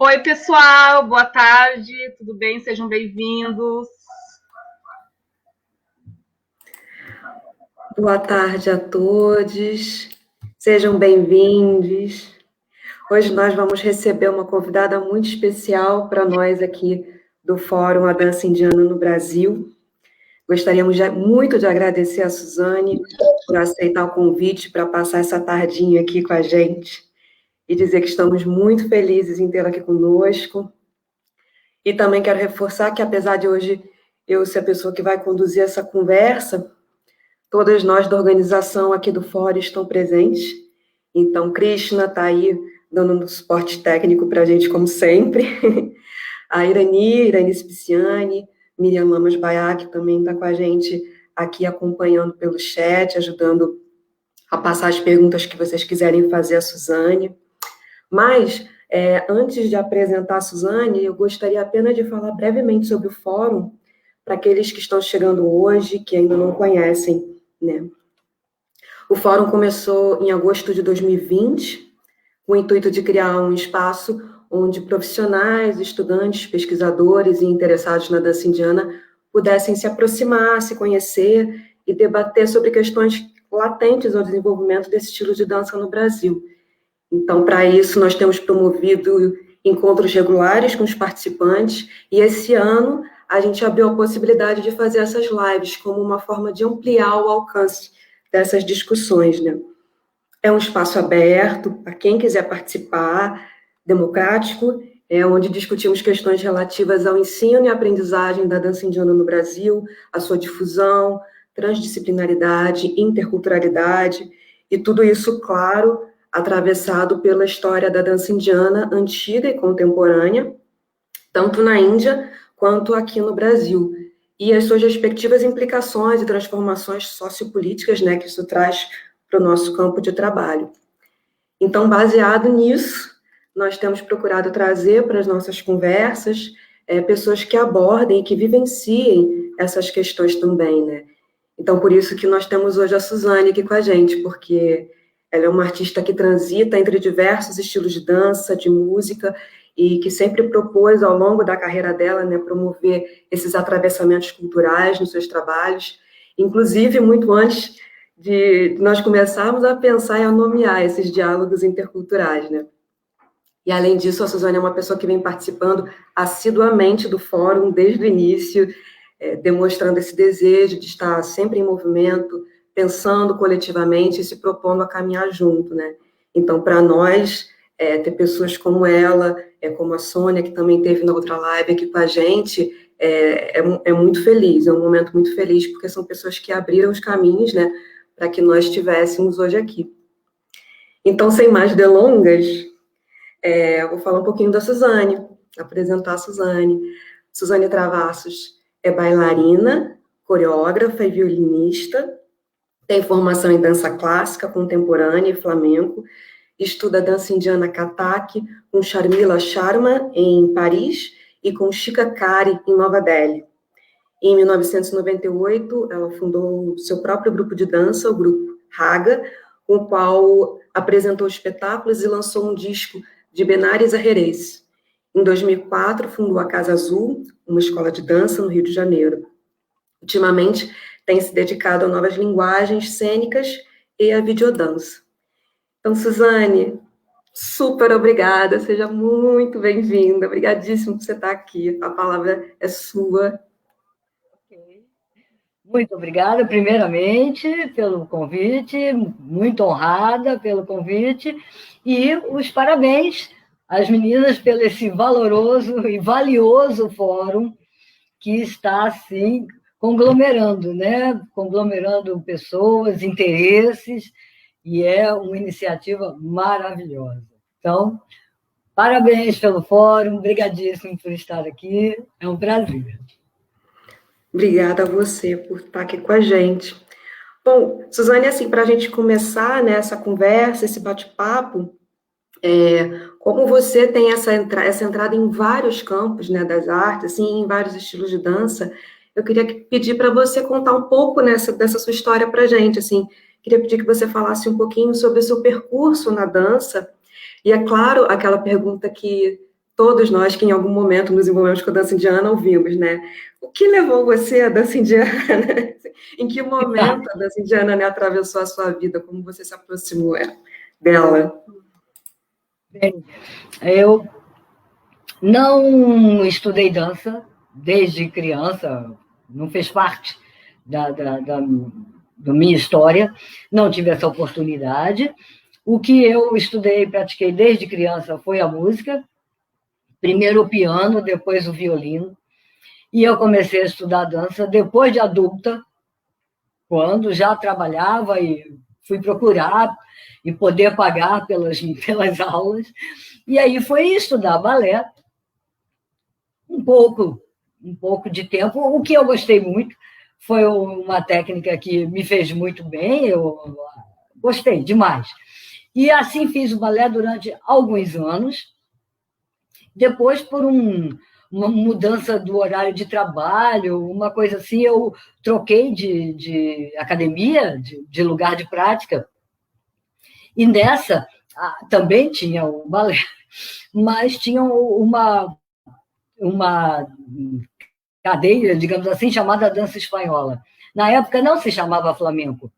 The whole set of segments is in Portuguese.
Oi, pessoal, boa tarde, tudo bem? Sejam bem-vindos. Boa tarde a todos, sejam bem-vindos. Hoje nós vamos receber uma convidada muito especial para nós aqui do Fórum A Dança Indiana no Brasil. Gostaríamos muito de agradecer a Suzane por aceitar o convite para passar essa tardinha aqui com a gente e dizer que estamos muito felizes em tê-la aqui conosco. E também quero reforçar que, apesar de hoje eu ser a pessoa que vai conduzir essa conversa, todas nós da organização aqui do Fórum estão presentes. Então, Krishna está aí dando um suporte técnico para a gente, como sempre. A Irani Spiciani, Miriam Lamas Baiac também está com a gente aqui acompanhando pelo chat, ajudando a passar as perguntas que vocês quiserem fazer à Suzane. Mas, antes de apresentar a Suzane, eu gostaria apenas de falar brevemente sobre o Fórum, para aqueles que estão chegando hoje, que ainda não conhecem, né? O Fórum começou em agosto de 2020, com o intuito de criar um espaço onde profissionais, estudantes, pesquisadores e interessados na dança indiana pudessem se aproximar, se conhecer e debater sobre questões latentes ao desenvolvimento desse estilo de dança no Brasil. Então, para isso, nós temos promovido encontros regulares com os participantes e esse ano a gente abriu a possibilidade de fazer essas lives como uma forma de ampliar o alcance dessas discussões, né? É um espaço aberto para quem quiser participar, democrático, onde discutimos questões relativas ao ensino e aprendizagem da dança indiana no Brasil, a sua difusão, transdisciplinaridade, interculturalidade, e tudo isso, claro, atravessado pela história da dança indiana antiga e contemporânea, tanto na Índia quanto aqui no Brasil, e as suas respectivas implicações e transformações sociopolíticas, né, que isso traz para o nosso campo de trabalho. Então, baseado nisso, nós temos procurado trazer para as nossas conversas pessoas que abordem e que vivenciem essas questões também, né? Então, por isso que nós temos hoje a Suzane aqui com a gente, porque ela é uma artista que transita entre diversos estilos de dança, de música, e que sempre propôs, ao longo da carreira dela, né, promover esses atravessamentos culturais nos seus trabalhos, inclusive muito antes de nós começarmos a pensar e a nomear esses diálogos interculturais, né? E, além disso, a Suzane é uma pessoa que vem participando assiduamente do fórum desde o início, demonstrando esse desejo de estar sempre em movimento, pensando coletivamente e se propondo a caminhar junto, né? Então, para nós, ter pessoas como ela, como a Sônia, que também esteve na outra live aqui com a gente, é muito feliz, é um momento muito feliz, porque são pessoas que abriram os caminhos, né, para que nós estivéssemos hoje aqui. Então, sem mais delongas, eu vou falar um pouquinho da Suzane, apresentar a Suzane. Suzane Travassos é bailarina, coreógrafa e violinista, tem formação em dança clássica, contemporânea e flamenco, estuda dança indiana Kathak com Sharmila Sharma, em Paris, e com Shikha Kari, em Nova Delhi. Em 1998, ela fundou seu próprio grupo de dança, o grupo Raga, com o qual apresentou espetáculos e lançou um disco de Benares a Jerez. Em 2004, fundou a Casa Azul, uma escola de dança no Rio de Janeiro. Ultimamente, tem se dedicado a novas linguagens cênicas e a videodança. Então, Suzane, super obrigada, seja muito bem-vinda, obrigadíssimo por você estar aqui, a palavra é sua. Muito obrigada, primeiramente, pelo convite, muito honrada pelo convite, e os parabéns às meninas pelo esse valoroso e valioso fórum que está, assim, conglomerando, né? Conglomerando pessoas, interesses, e é uma iniciativa maravilhosa. Então, parabéns pelo fórum, obrigadíssimo por estar aqui, é um prazer. Obrigada a você por estar aqui com a gente. Bom, Suzane, assim, para a gente começar, né, essa conversa, esse bate-papo, como você tem essa entrada em vários campos, né, das artes, assim, em vários estilos de dança, eu queria pedir para você contar um pouco dessa sua história para a gente, assim, queria pedir que você falasse um pouquinho sobre o seu percurso na dança, e é claro, aquela pergunta que todos nós que em algum momento nos envolvemos com a dança indiana ouvimos, né? O que levou você à dança indiana? Em que momento a dança indiana, né, atravessou a sua vida? Como você se aproximou dela? Bem, eu não estudei dança desde criança, não fez parte da minha história, não tive essa oportunidade. O que eu estudei e pratiquei desde criança foi a música, primeiro o piano, depois o violino, e eu comecei a estudar dança depois de adulta, quando já trabalhava e fui procurar e poder pagar pelas aulas, e aí fui estudar balé, um pouco de tempo. O que eu gostei muito foi uma técnica que me fez muito bem, eu gostei demais. E assim fiz o balé durante alguns anos. Depois, por uma mudança do horário de trabalho, uma coisa assim, eu troquei de academia, de lugar de prática. E nessa também tinha o balé, mas tinha uma cadeia, digamos assim, chamada dança espanhola. Na época não se chamava flamenco.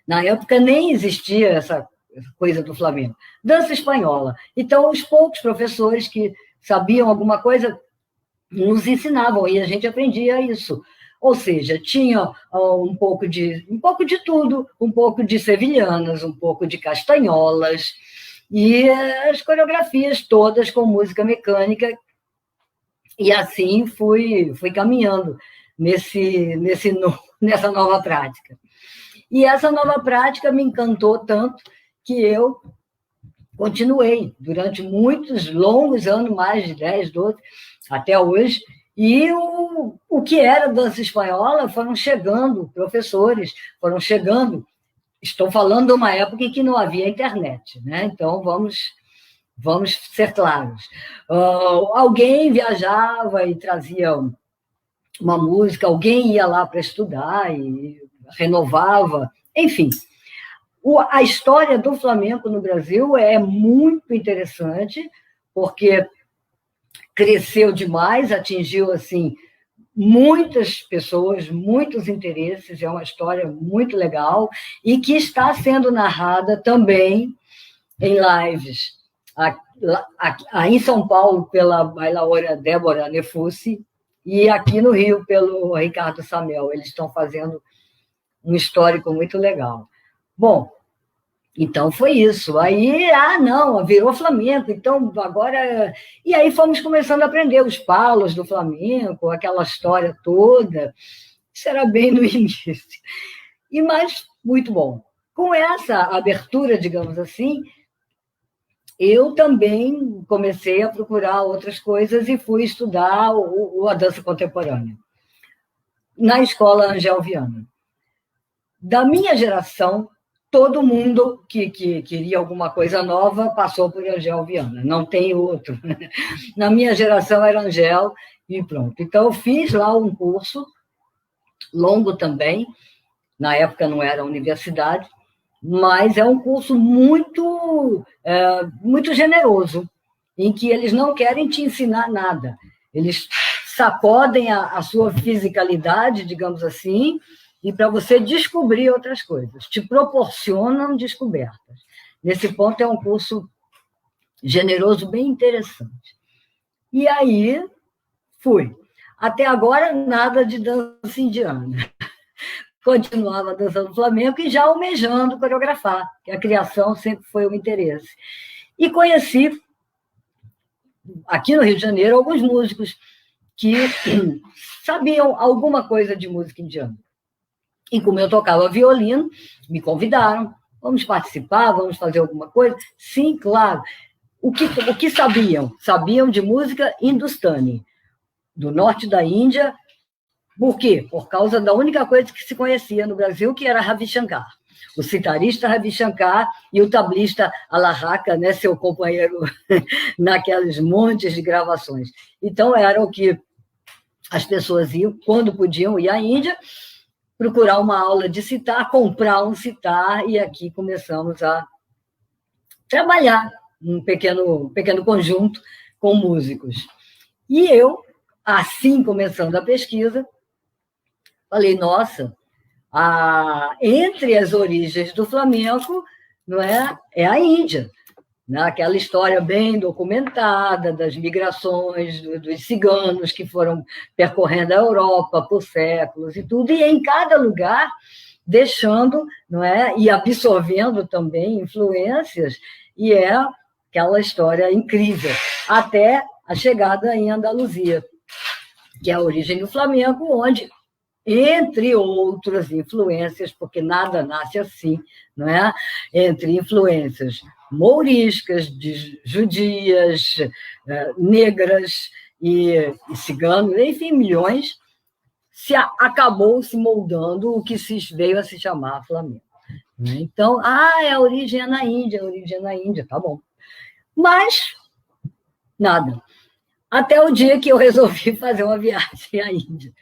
Na época nem existia essa coisa do flamenco. Dança espanhola. Então, os poucos professores que sabiam alguma coisa nos ensinavam e a gente aprendia isso. Ou seja, tinha um pouco de tudo, um pouco de sevilhanas, um pouco de castanholas e as coreografias todas com música mecânica. E assim fui caminhando nessa nova prática. E essa nova prática me encantou tanto que eu continuei durante muitos longos anos, mais de 10, 12, até hoje. E o que era dança espanhola foram chegando professores, foram chegando. Estou falando de uma época em que não havia internet, né? Então vamos ser claros. Alguém viajava e trazia uma música, alguém ia lá para estudar e renovava, enfim. A história do flamenco no Brasil é muito interessante, porque cresceu demais, atingiu assim muitas pessoas, muitos interesses, é uma história muito legal e que está sendo narrada também em lives. Em São Paulo, pela bailaora Débora Nefussi, e aqui no Rio, pelo Ricardo Samel. Eles estão fazendo um histórico muito legal. Bom, então foi isso. Aí, não, virou flamenco, então agora... E aí fomos começando a aprender os palos do flamenco, aquela história toda. Isso era bem no início. Mas muito bom. Com essa abertura, digamos assim, eu também comecei a procurar outras coisas e fui estudar a dança contemporânea na escola Angel Viana. Da minha geração, todo mundo que queria alguma coisa nova passou por Angel Viana, não tem outro. Na minha geração era Angel e pronto. Então, eu fiz lá um curso, longo também, na época não era universidade, mas é um curso muito generoso, em que eles não querem te ensinar nada. Eles sacodem a sua fisicalidade, digamos assim, e para você descobrir outras coisas. Te proporcionam descobertas. Nesse ponto, é um curso generoso, bem interessante. E aí, fui. Até agora, nada de dança indiana. Continuava dançando flamenco e já almejando coreografar, que a criação sempre foi um interesse. E conheci, aqui no Rio de Janeiro, alguns músicos que sabiam alguma coisa de música indiana. E como eu tocava violino, me convidaram, vamos participar, vamos fazer alguma coisa? Sim, claro. O que sabiam? Sabiam de música hindustani, do norte da Índia. Por quê? Por causa da única coisa que se conhecia no Brasil, que era Ravi Shankar. O citarista Ravi Shankar e o tablista Alarraka, né, seu companheiro naqueles montes de gravações. Então, era o que as pessoas iam, quando podiam ir à Índia, procurar uma aula de citar, comprar um citar, e aqui começamos a trabalhar um pequeno conjunto com músicos. E eu, assim começando a pesquisa, falei, nossa, entre as origens do flamenco, não é a Índia. Né? Aquela história bem documentada das migrações dos ciganos que foram percorrendo a Europa por séculos e tudo, e em cada lugar deixando, não é, e absorvendo também influências, e é aquela história incrível, até a chegada em Andaluzia, que é a origem do flamenco, onde, entre outras influências, porque nada nasce assim, não é? Entre influências mouriscas, judias, negras e ciganos, enfim, milhões, acabou se moldando o que veio a se chamar flamenco. Então, a origem é na Índia, tá bom. Mas, nada. Até o dia que eu resolvi fazer uma viagem à Índia.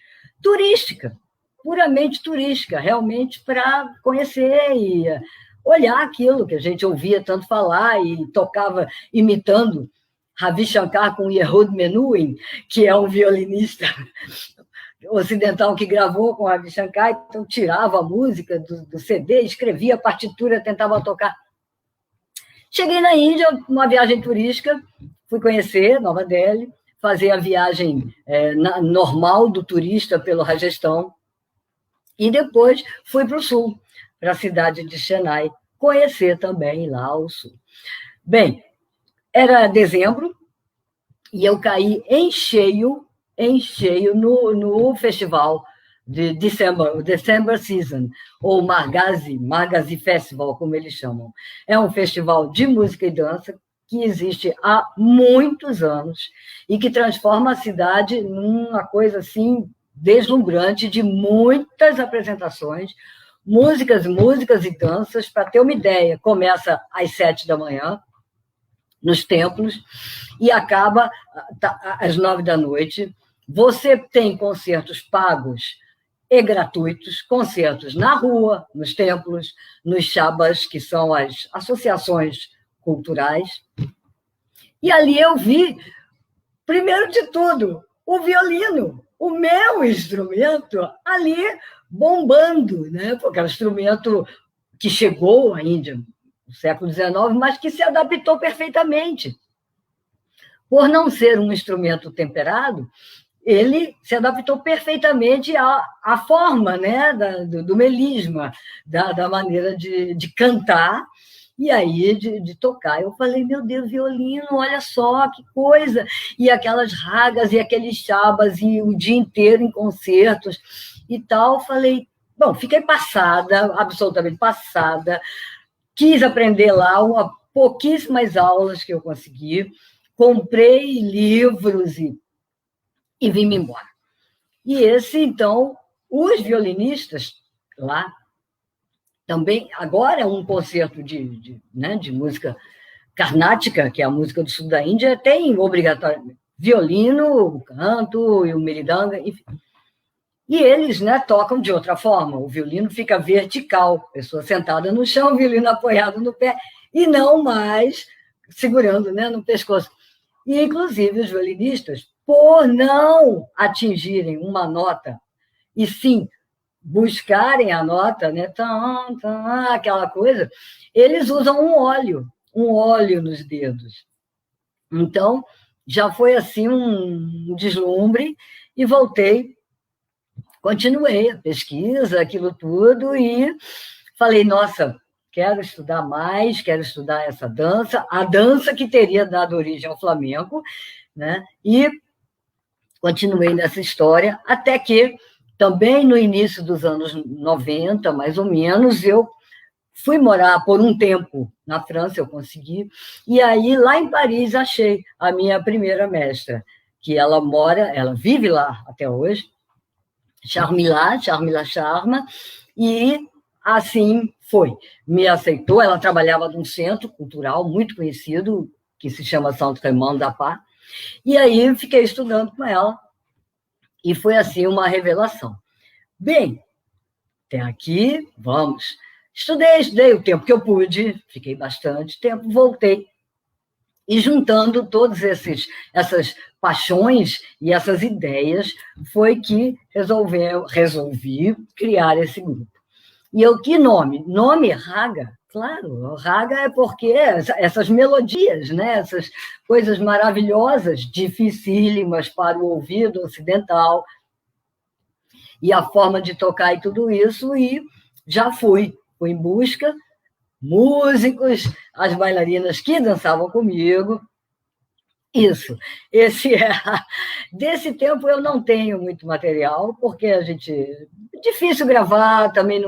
Turística, puramente turística, realmente para conhecer e olhar aquilo que a gente ouvia tanto falar e tocava imitando Ravi Shankar com Yehud Menuhin, que é um violinista ocidental que gravou com Ravi Shankar, então tirava a música do CD, escrevia a partitura, tentava tocar. Cheguei na Índia, uma viagem turística, fui conhecer Nova Delhi, fazer a viagem normal do turista pelo Rajastão, e depois fui para o sul, para a cidade de Chennai, conhecer também lá o sul. Bem, era dezembro, e eu caí em cheio no festival de December, o December Season, ou Margazi Festival, como eles chamam. É um festival de música e dança que existe há muitos anos e que transforma a cidade numa coisa assim deslumbrante, de muitas apresentações, músicas e danças. Para ter uma ideia, começa às 7 da manhã, nos templos, e acaba às 9 da noite. Você tem concertos pagos e gratuitos, concertos na rua, nos templos, nos shabas, que são as associações culturais. E ali eu vi, primeiro de tudo, o violino, o meu instrumento, ali bombando, né? Porque é um instrumento que chegou à Índia no século XIX, mas que se adaptou perfeitamente. Por não ser um instrumento temperado, ele se adaptou perfeitamente à forma, né, do melisma, da maneira de cantar, e aí de tocar. Eu falei, meu Deus, violino, olha só que coisa! E aquelas ragas, e aqueles shabas, e o dia inteiro em concertos e tal. Falei, bom, fiquei passada, absolutamente passada, quis aprender lá, pouquíssimas aulas que eu consegui, comprei livros e vim-me embora. E então, os violinistas lá, também, agora é um concerto de música carnática, que é a música do sul da Índia, tem obrigatoriamente violino, o canto e o meridanga, enfim. E eles, né, tocam de outra forma. O violino fica vertical, pessoa sentada no chão, o violino apoiado no pé, e não mais segurando, né, no pescoço. E, inclusive, os violinistas, por não atingirem uma nota, e sim buscarem a nota, né, aquela coisa, eles usam um óleo nos dedos. Então, já foi assim um deslumbre, e voltei, continuei a pesquisa, aquilo tudo, e falei, nossa, quero estudar mais, quero estudar essa dança, a dança que teria dado origem ao flamenco, né? E continuei nessa história, até que, também no início dos anos 90, mais ou menos, eu fui morar por um tempo na França, eu consegui, e aí, lá em Paris, achei a minha primeira mestra, que ela vive lá até hoje, Charmila Sharma, e assim foi. Me aceitou, ela trabalhava num centro cultural muito conhecido, que se chama Saint-Raymond d'Apar, e aí fiquei estudando com ela, e foi assim uma revelação. Bem, até aqui, vamos. Estudei o tempo que eu pude, fiquei bastante tempo, voltei E juntando todas essas paixões e essas ideias, foi que resolvi criar esse grupo. Que nome? Nome Raga. Claro, Raga é porque essas melodias, né? Essas coisas maravilhosas, dificílimas para o ouvido ocidental, e a forma de tocar e tudo isso, e já fui em busca, músicos, as bailarinas que dançavam comigo. Isso, desse tempo eu não tenho muito material, porque difícil gravar, também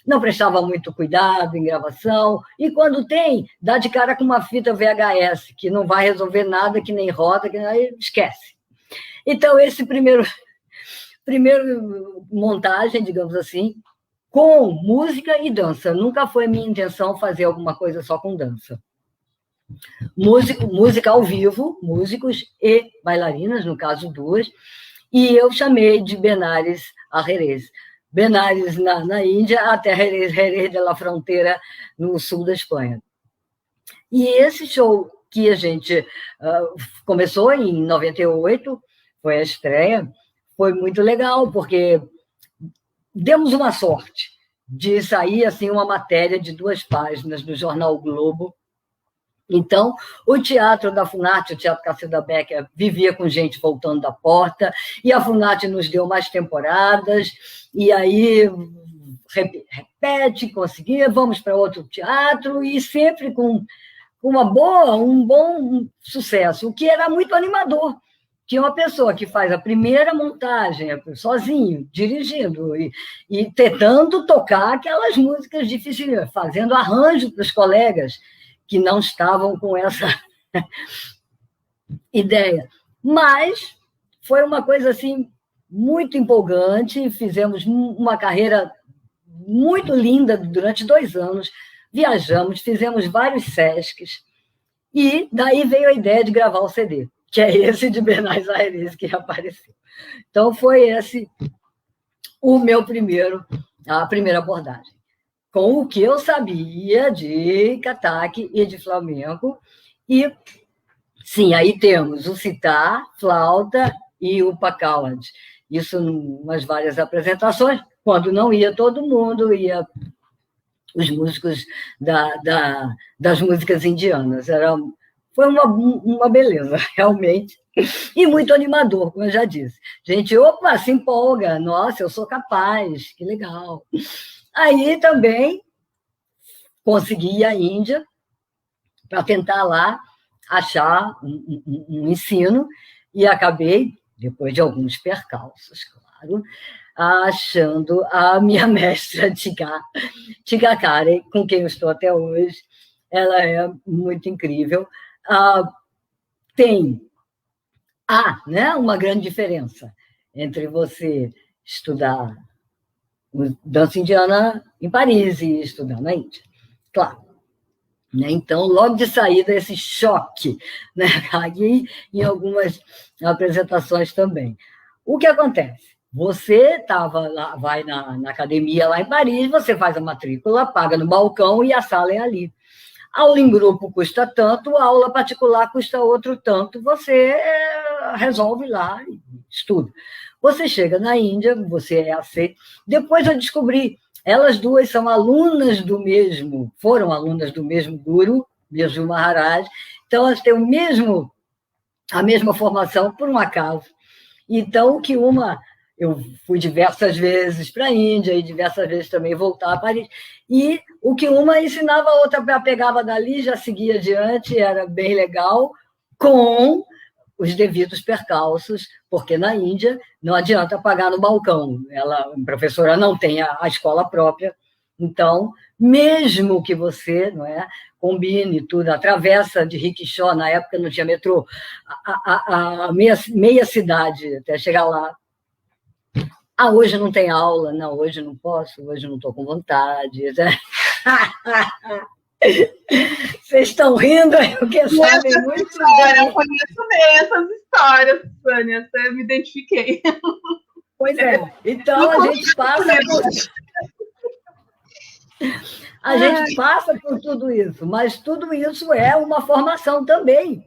não prestava muito cuidado em gravação, e quando tem, dá de cara com uma fita VHS, que não vai resolver nada, que nem roda, que aí esquece. Então, esse primeiro montagem, digamos assim, com música e dança. Nunca foi minha intenção fazer alguma coisa só com dança. Música ao vivo, músicos e bailarinas, no caso duas, e eu chamei de Benares a Jerez. Benares na Índia, até Jerez de la Frontera, no sul da Espanha. E esse show que a gente começou em 98, foi a estreia, foi muito legal, porque demos uma sorte de sair assim, uma matéria de 2 páginas no jornal o Globo. Então, o teatro da Funarte, o Teatro Cacilda Becker, vivia com gente voltando da porta, e a Funarte nos deu mais temporadas, e aí repete, conseguia, vamos para outro teatro, e sempre com um bom sucesso, o que era muito animador, que uma pessoa que faz a primeira montagem sozinho, dirigindo, e tentando tocar aquelas músicas difíceis, fazendo arranjo para os colegas, que não estavam com essa ideia. Mas foi uma coisa assim muito empolgante, fizemos uma carreira muito linda durante 2 anos, viajamos, fizemos vários Sescs, e daí veio a ideia de gravar o CD, que é esse de Benares a Jerez que apareceu. Então foi esse a primeira abordagem, com o que eu sabia de cataque e de flamenco. E, sim, aí temos o sitar, flauta e o pacauad. Isso em umas várias apresentações, quando não ia todo mundo, ia os músicos das músicas indianas. Foi uma beleza, realmente, e muito animador, como eu já disse. Gente, opa, se empolga, nossa, eu sou capaz, que legal. Aí também consegui ir à Índia para tentar lá achar um ensino, e acabei, depois de alguns percalços, claro, achando a minha mestra Tika Karen, com quem eu estou até hoje. Ela é muito incrível. Tem uma grande diferença entre você estudar dança indiana em Paris e estudar na Índia, claro. Então, logo de saída, esse choque, né? Aí, em algumas apresentações também. O que acontece? Você vai na academia lá em Paris, você faz a matrícula, paga no balcão e a sala é ali. Aula em grupo custa tanto, aula particular custa outro tanto, você resolve lá e estuda. Você chega na Índia, você é aceito. Depois eu descobri, elas duas foram alunas do mesmo guru, Birju Maharaj, então elas têm a mesma formação, por um acaso. Então, eu fui diversas vezes para a Índia e diversas vezes também voltar a Paris, e o que uma ensinava, a outra pegava dali, já seguia adiante, era bem legal, com os devidos percalços, porque na Índia não adianta pagar no balcão, a professora não tem a escola própria, então, mesmo que você combine tudo, atravessa de rickshaw, na época não tinha metrô, a meia cidade até chegar lá. Hoje não tem aula, não, hoje não posso, hoje não estou com vontade. Vocês estão rindo, porque sabem muito bem. Eu conheço bem essas histórias, Sânia, eu me identifiquei. Pois é, então a gente passa A gente passa por tudo isso, mas tudo isso é uma formação também.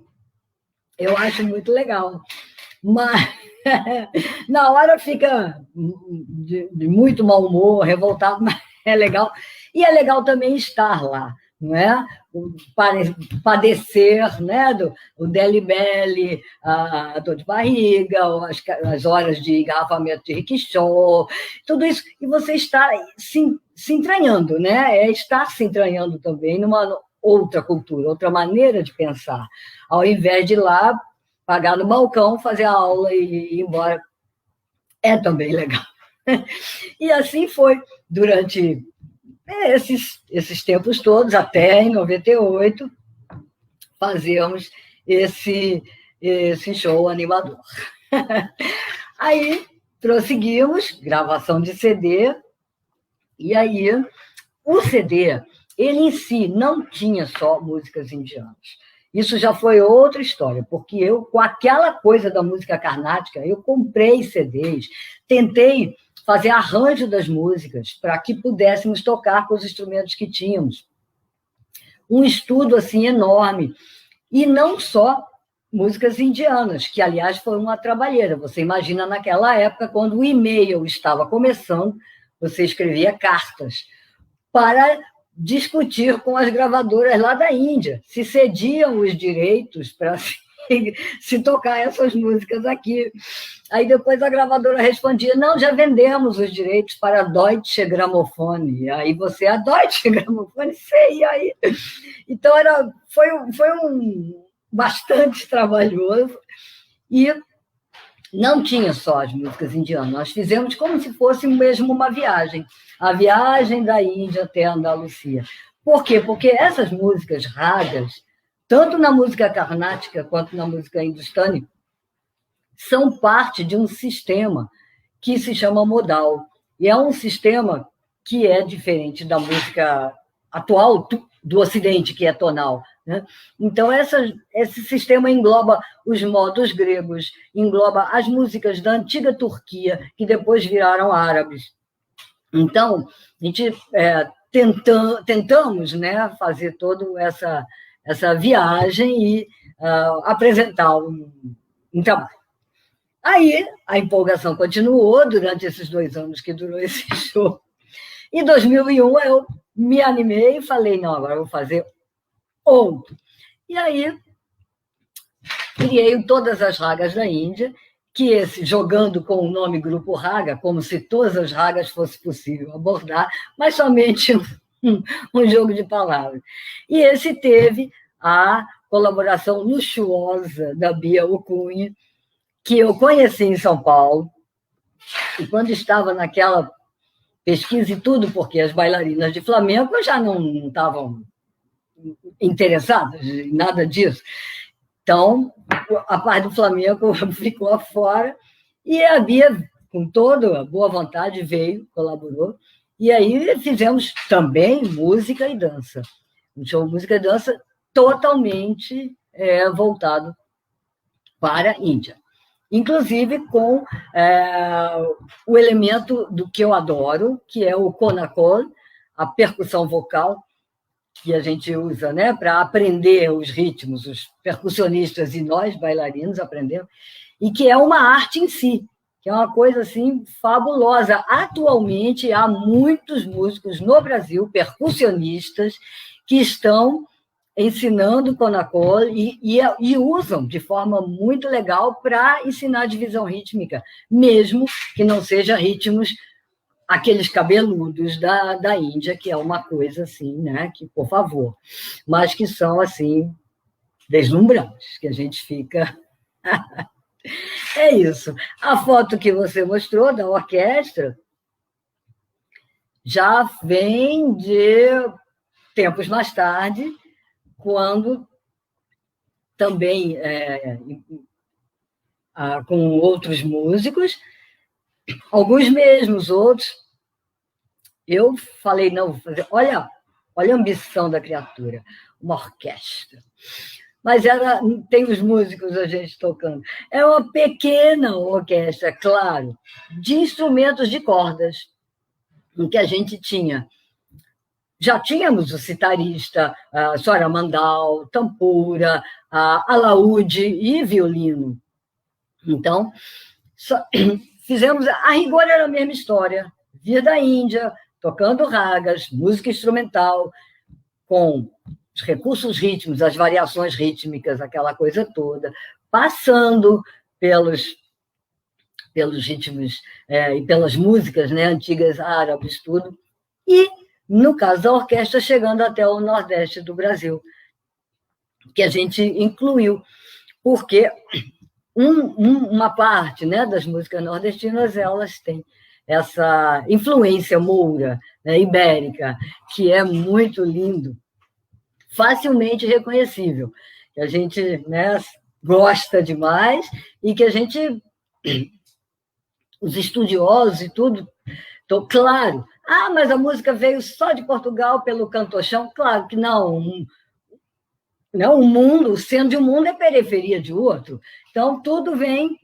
Eu acho muito legal. Mas na hora fica de muito mau humor, revoltado, mas é legal. E é legal também estar lá, não é? Padecer, né? O deli-belly, a dor de barriga, as horas de engarrafamento de rickshaw, tudo isso. E você está se entranhando, né? É estar se entranhando também numa outra cultura, outra maneira de pensar, ao invés de ir lá, pagar no balcão, fazer a aula e ir embora. É também legal. E assim foi durante esses tempos todos, até em 98, fazíamos esse show animador. Aí prosseguimos, gravação de CD, e aí o CD, ele em si não tinha só músicas indianas. Isso já foi outra história, porque eu, com aquela coisa da música carnática, eu comprei CDs, tentei fazer arranjo das músicas para que pudéssemos tocar com os instrumentos que tínhamos. Um estudo assim enorme. E não só músicas indianas, que, aliás, foi uma trabalheira. Você imagina naquela época, quando o e-mail estava começando, você escrevia cartas para discutir com as gravadoras lá da Índia, se cediam os direitos para se tocar essas músicas aqui. Aí depois a gravadora respondia, não, já vendemos os direitos para a Deutsche Grammophon. Aí você, a Deutsche Grammophon, sei, aí. Então foi bastante trabalhoso e não tinha só as músicas indianas, nós fizemos como se fosse mesmo uma viagem, a viagem da Índia até a Andalucia. Por quê? Porque essas músicas ragas, tanto na música carnática quanto na música hindustânica, são parte de um sistema que se chama modal. E é um sistema que é diferente da música atual do Ocidente, que é tonal. Né? Então, esse sistema engloba os modos gregos, engloba as músicas da antiga Turquia, que depois viraram árabes. Então, a gente tentamos, né, fazer toda essa viagem e apresentar um trabalho. Aí, a empolgação continuou durante esses 2 anos que durou esse show. Em 2001, eu me animei e falei, não, agora eu vou fazer outro. E aí, criei todas as ragas da Índia, que jogando com o nome Grupo Raga, como se todas as ragas fosse possível abordar, mas somente um jogo de palavras. E esse teve a colaboração luxuosa da Bia Ocunha, que eu conheci em São Paulo, e quando estava naquela pesquisa e tudo, porque as bailarinas de flamenco já não estavam interessadas em nada disso. Então, a parte do flamenco ficou fora, e a Bia, com toda a boa vontade, veio, colaborou, e aí fizemos também música e dança. Um show música e dança totalmente voltado para a Índia. Inclusive com o elemento do que eu adoro, que é o konakol, a percussão vocal, que a gente usa, né, para aprender os ritmos, os percussionistas e nós, bailarinos, aprendemos, e que é uma arte em si, que é uma coisa assim fabulosa. Atualmente, há muitos músicos no Brasil, percussionistas, que estão ensinando konakol e usam de forma muito legal para ensinar divisão rítmica, mesmo que não seja ritmos aqueles cabeludos da Índia, que é uma coisa assim, né, que, por favor, mas que são assim deslumbrantes, que a gente fica... É isso. A foto que você mostrou da orquestra já vem de tempos mais tarde, quando também com outros músicos, alguns mesmos, outros. Eu falei, não, olha a ambição da criatura, uma orquestra. Mas tem os músicos, a gente tocando. É uma pequena orquestra, claro, de instrumentos de cordas, em que a gente tinha já tínhamos o citarista, a Soramandal, tampura, alaúde e violino. Então, fizemos, a rigor era a mesma história, vir da Índia, tocando ragas, música instrumental, com os recursos rítmicos, as variações rítmicas, aquela coisa toda, passando pelos ritmos e pelas músicas, né, antigas árabes, tudo, e, no caso da orquestra, chegando até o Nordeste do Brasil, que a gente incluiu, porque uma parte, né, das músicas nordestinas, elas têm essa influência moura, né, ibérica, que é muito lindo, facilmente reconhecível, que a gente, né, gosta demais e que a gente, os estudiosos e tudo, então, claro, mas a música veio só de Portugal pelo cantochão? Claro que não. Não, o mundo, o centro de um mundo é periferia de outro. Então, tudo vem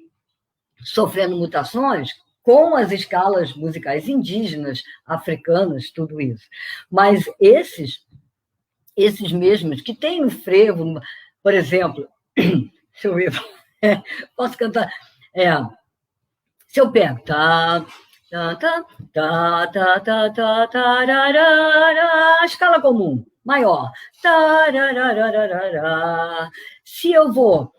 sofrendo mutações com as escalas musicais indígenas, africanas, tudo isso. Mas esses mesmos que têm no frevo, por exemplo, deixa eu ver, posso cantar? Se eu pego, a escala comum, maior, se eu vou,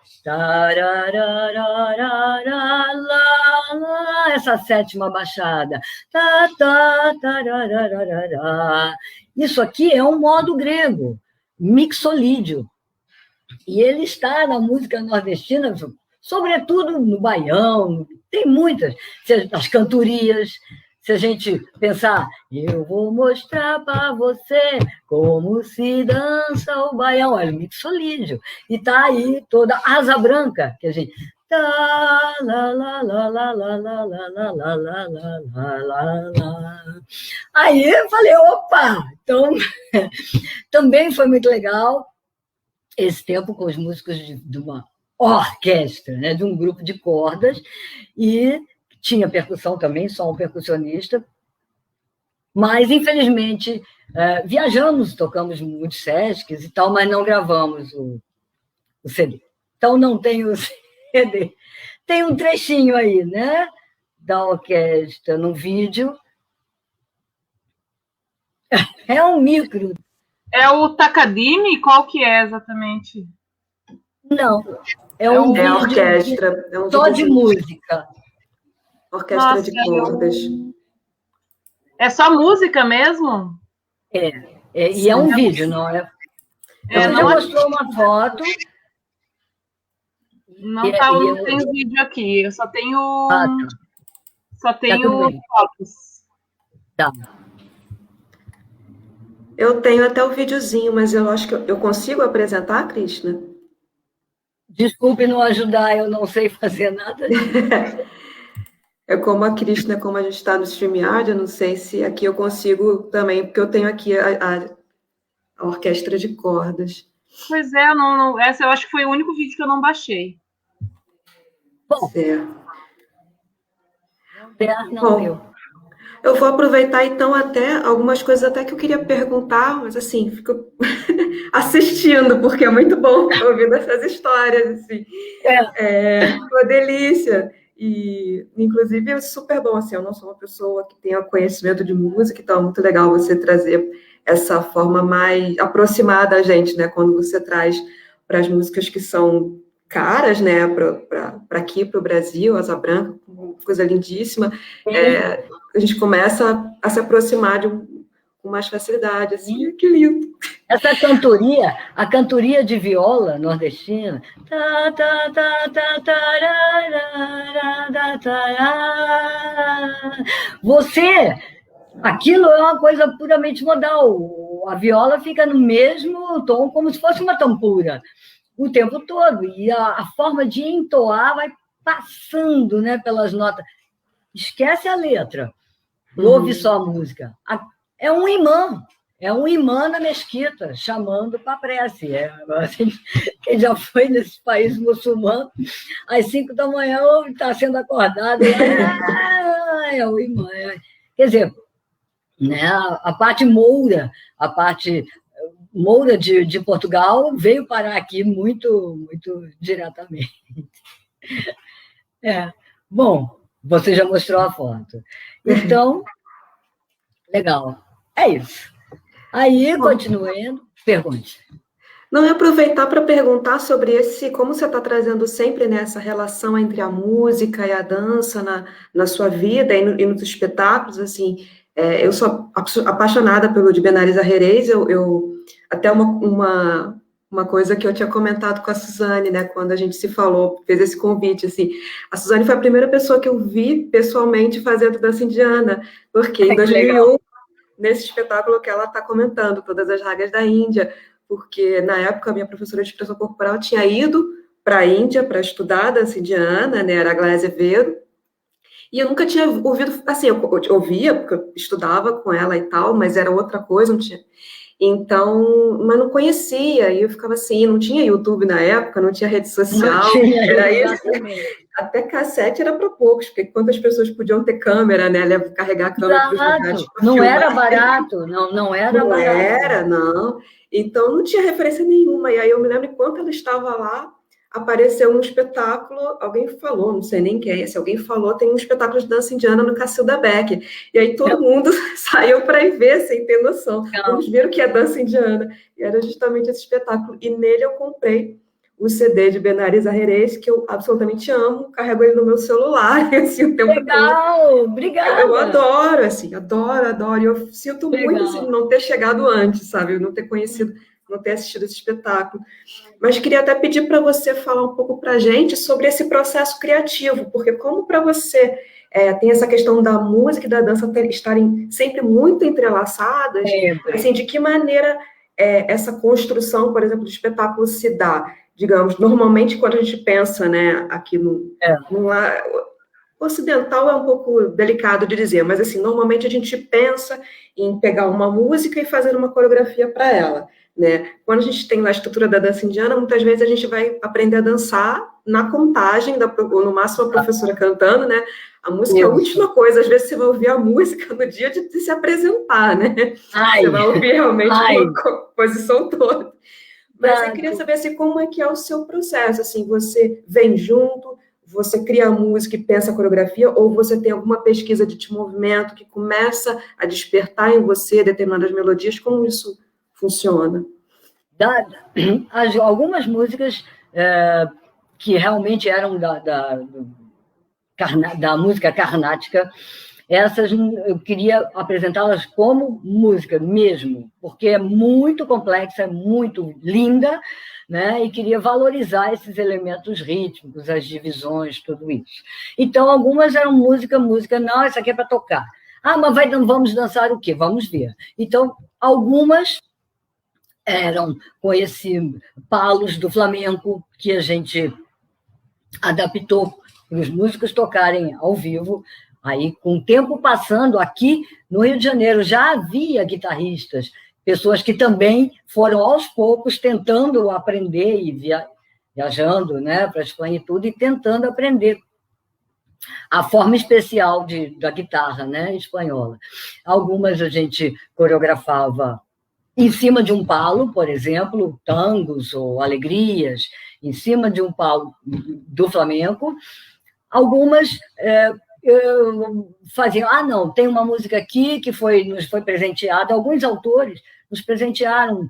essa sétima baixada, isso aqui é um modo grego, mixolídio, e ele está na música nordestina, sobretudo no baião, tem muitas, as cantorias. Se a gente pensar, eu vou mostrar para você como se dança o baião, é mixolídio. E está aí toda a asa branca, que a gente... Aí eu falei, opa! Então, também foi muito legal esse tempo com os músicos de uma orquestra, né, de um grupo de cordas, e tinha percussão também, só um percussionista, mas, infelizmente, viajamos, tocamos muitos Sescs e tal, mas não gravamos o CD. Então, não tem o CD. Tem um trechinho aí, né, da orquestra no vídeo. É um micro. É o Takadimi? Qual que é exatamente? Não, é um vídeo orquestra, só de música. Orquestra. Nossa, de cordas. É só música mesmo? E é um vídeo, não é? Você já mostrou uma foto. Não tem vídeo aqui, eu só tenho fotos. Tá. Eu tenho até o videozinho, mas eu acho que eu consigo apresentar, Krishna? Desculpe não ajudar, eu não sei fazer nada disso. É como a Krishna, como a gente está no StreamYard, eu não sei se aqui eu consigo também, porque eu tenho aqui a orquestra de cordas. Pois é, essa eu acho que foi o único vídeo que eu não baixei. Bom, eu vou aproveitar, então, até algumas coisas até que eu queria perguntar, mas, assim, fico assistindo, porque é muito bom ouvir essas histórias, assim. Uma delícia. E, inclusive, é super bom, assim, eu não sou uma pessoa que tenha conhecimento de música, então é muito legal você trazer essa forma mais aproximada a gente, né, quando você traz para as músicas que são caras, né, para aqui, para o Brasil, Asa Branca, coisa lindíssima, a gente começa a se aproximar com mais facilidade, assim, que lindo. Essa cantoria, a cantoria de viola nordestina, aquilo é uma coisa puramente modal, a viola fica no mesmo tom, como se fosse uma tampura, o tempo todo, e a forma de entoar vai passando, né, pelas notas. Esquece a letra, ouve só a música. É um imã na mesquita, chamando para a prece. Assim, quem já foi nesses países muçulmanos, às 5 da manhã está sendo acordado, é o imã. Quer dizer, né? A parte moura, a parte moura de Portugal veio parar aqui muito, muito diretamente. Bom, você já mostrou a foto. Então, legal. É isso. Aí, continuando, pergunte. Não, eu aproveitar para perguntar sobre como você está trazendo sempre, né, essa relação entre a música e a dança na sua vida e nos espetáculos, assim, eu sou apaixonada pelo de Benarisa Herreys, até uma coisa que eu tinha comentado com a Suzane, né, quando a gente se falou, fez esse convite, assim, a Suzane foi a primeira pessoa que eu vi pessoalmente fazendo dança indiana, porque em 2001, nesse espetáculo que ela está comentando, Todas as Ragas da Índia, porque na época a minha professora de expressão corporal tinha ido para a Índia para estudar dança indiana, né, era a Glória Azevedo, e eu nunca tinha ouvido, assim, eu ouvia, porque eu estudava com ela e tal, mas era outra coisa, não tinha. Então, mas não conhecia, e eu ficava assim, não tinha YouTube na época, não tinha rede social, não tinha, era isso. Até cassete era para poucos, porque quantas pessoas podiam ter câmera, né? Carregar a câmera para os lugares. Não era barato, não era não barato. Não era, não. Então, não tinha referência nenhuma. E aí eu me lembro, enquanto ela estava lá, apareceu um espetáculo, alguém falou, não sei nem quem, se alguém falou, tem um espetáculo de dança indiana no Cacilda Beck. E aí todo mundo saiu para ir ver, sem ter noção. Vamos ver o que é dança indiana. E era justamente esse espetáculo. E nele eu comprei o CD de Benarisa Herreys, que eu absolutamente amo, carrego ele no meu celular, assim, o tempo todo. Obrigada. Eu adoro, assim, adoro, e eu sinto muito, assim, não ter chegado antes, sabe, não ter conhecido, não ter assistido esse espetáculo. Mas queria até pedir para você falar um pouco para a gente sobre esse processo criativo, porque como para você tem essa questão da música e da dança estarem sempre muito entrelaçadas, assim, de que maneira essa construção, por exemplo, do espetáculo se dá? Digamos, normalmente quando a gente pensa, né, aqui no ocidental é um pouco delicado de dizer, mas assim, normalmente a gente pensa em pegar uma música e fazer uma coreografia para ela, né? Quando a gente tem lá a estrutura da dança indiana, muitas vezes a gente vai aprender a dançar na contagem, ou no máximo a professora cantando, né? A música é a última coisa, às vezes você vai ouvir a música no dia de se apresentar, né? Você vai ouvir realmente uma composição toda. Mas eu queria saber assim, como é que é o seu processo, assim, você vem junto, você cria a música e pensa a coreografia, ou você tem alguma pesquisa de movimento que começa a despertar em você determinadas melodias, como isso funciona? Algumas músicas que realmente eram da música carnática, essas eu queria apresentá-las como música mesmo, porque é muito complexa, é muito linda, né? E queria valorizar esses elementos rítmicos, as divisões, tudo isso. Então, algumas eram música, não, essa aqui é para tocar. Mas vamos dançar o quê? Vamos ver. Então, algumas eram com esse palos do flamenco, que a gente adaptou para os músicos tocarem ao vivo. Aí, com o tempo passando, aqui no Rio de Janeiro já havia guitarristas, pessoas que também foram aos poucos tentando aprender e viajando, né, para a Espanha e tudo, e tentando aprender a forma especial da guitarra, né, espanhola. Algumas a gente coreografava em cima de um palo, por exemplo, tangos ou alegrias, em cima de um palo do flamenco. Algumas faziam, não, tem uma música aqui que nos foi presenteada, alguns autores nos presentearam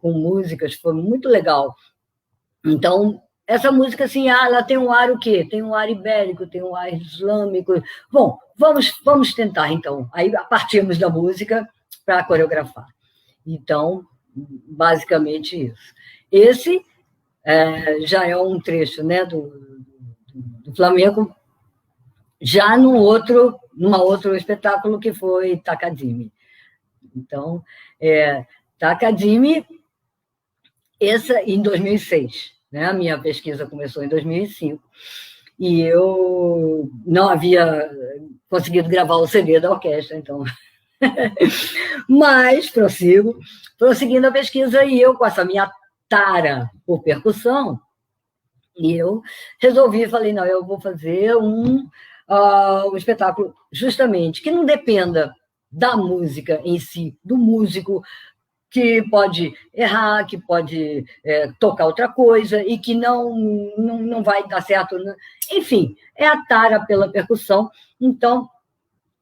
com músicas, foi muito legal. Então, essa música, assim, ela tem um ar o quê? Tem um ar ibérico, tem um ar islâmico. Bom, vamos tentar, então. Aí partimos da música para coreografar. Então, basicamente isso. Esse já é um trecho, né, do flamenco, já num outro espetáculo que foi Takadimi. Então, Takadimi, essa em 2006, né? A minha pesquisa começou em 2005, e eu não havia conseguido gravar o CD da orquestra, então... Mas prosseguindo a pesquisa, e eu com essa minha tara por percussão, e eu resolvi, falei, não, eu vou fazer um espetáculo justamente que não dependa da música em si, do músico, que pode errar, que pode tocar outra coisa e que não vai dar certo. Enfim, é a tara pela percussão. Então,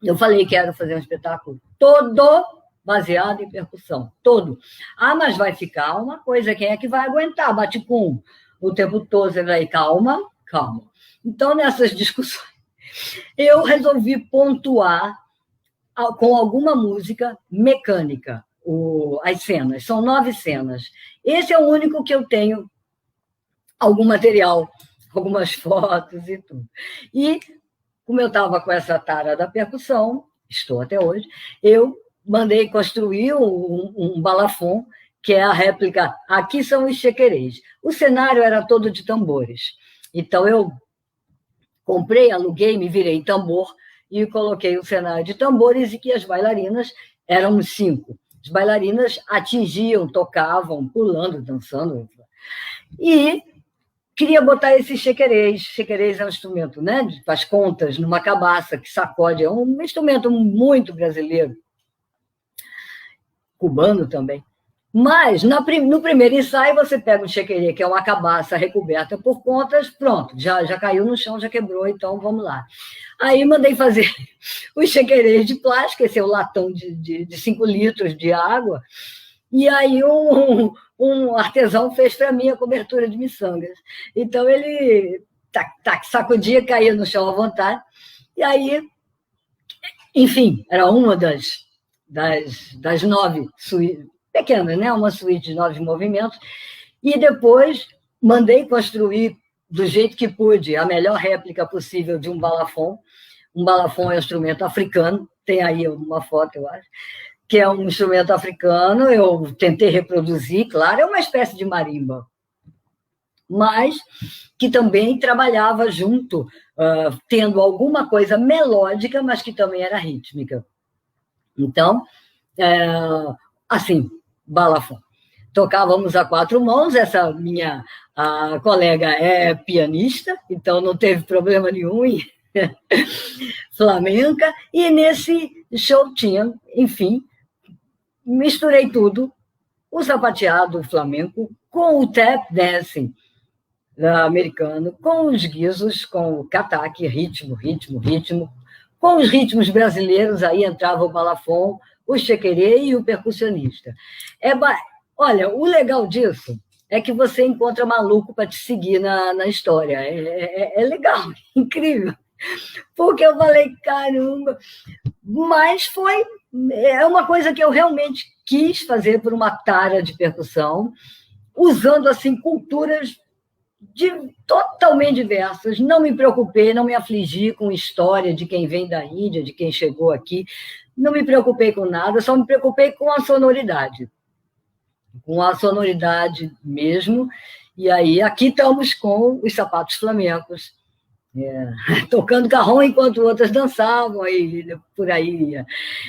eu falei que quero fazer um espetáculo todo baseado em percussão, todo. Ah, mas vai ficar uma coisa, quem é que vai aguentar? Bate-pum o tempo todo, você vai, calma. Então, nessas discussões, eu resolvi pontuar com alguma música mecânica as cenas. São 9 cenas. Esse é o único que eu tenho algum material, algumas fotos e tudo. E, como eu estava com essa tara da percussão, estou até hoje, eu mandei construir um balafon, que é a réplica. Aqui são os chequerês. O cenário era todo de tambores. Então, eu comprei, aluguei, me virei tambor e coloquei o cenário de tambores e que as bailarinas eram 5. As bailarinas atingiam, tocavam, pulando, dançando. E queria botar esse chequerês. Chequerês é um instrumento, né? Faz contas numa cabaça que sacode. É um instrumento muito brasileiro. Cubano também. Mas, no primeiro ensaio, você pega um chequerê, que é uma cabaça recoberta por contas, pronto, já caiu no chão, já quebrou, então vamos lá. Aí mandei fazer os chequerês de plástico, esse é o latão de 5 litros de água, e aí um artesão fez para mim a cobertura de miçangas. Então ele sacudia, caía no chão à vontade, e aí, enfim, era uma das 9 suítes, pequena, né? Uma suíte de 9 movimentos, e depois mandei construir do jeito que pude a melhor réplica possível de um balafon. Um balafon é um instrumento africano, tem aí uma foto, eu acho, que é um instrumento africano, eu tentei reproduzir, claro, é uma espécie de marimba, mas que também trabalhava junto, tendo alguma coisa melódica, mas que também era rítmica. Então, assim, balafon. Tocávamos a 4 mãos, essa minha colega é pianista, então não teve problema nenhum em flamenca, e nesse show tinha, enfim, misturei tudo, o sapateado flamenco com o tap dancing americano, com os guizos, com o cataque, ritmo, com os ritmos brasileiros, aí entrava o balafon, o chequerê e o percussionista. Olha, o legal disso é que você encontra maluco para te seguir na história. É legal, incrível. Porque eu falei, caramba, mas é uma coisa que eu realmente quis fazer por uma tara de percussão, usando assim culturas totalmente diversas. Não me preocupei, não me afligi com história de quem vem da Índia, de quem chegou aqui. Não me preocupei com nada, só me preocupei com a sonoridade. Com a sonoridade mesmo. E aí, aqui estamos com os sapatos flamencos, tocando carrom enquanto outras dançavam, e por aí ia.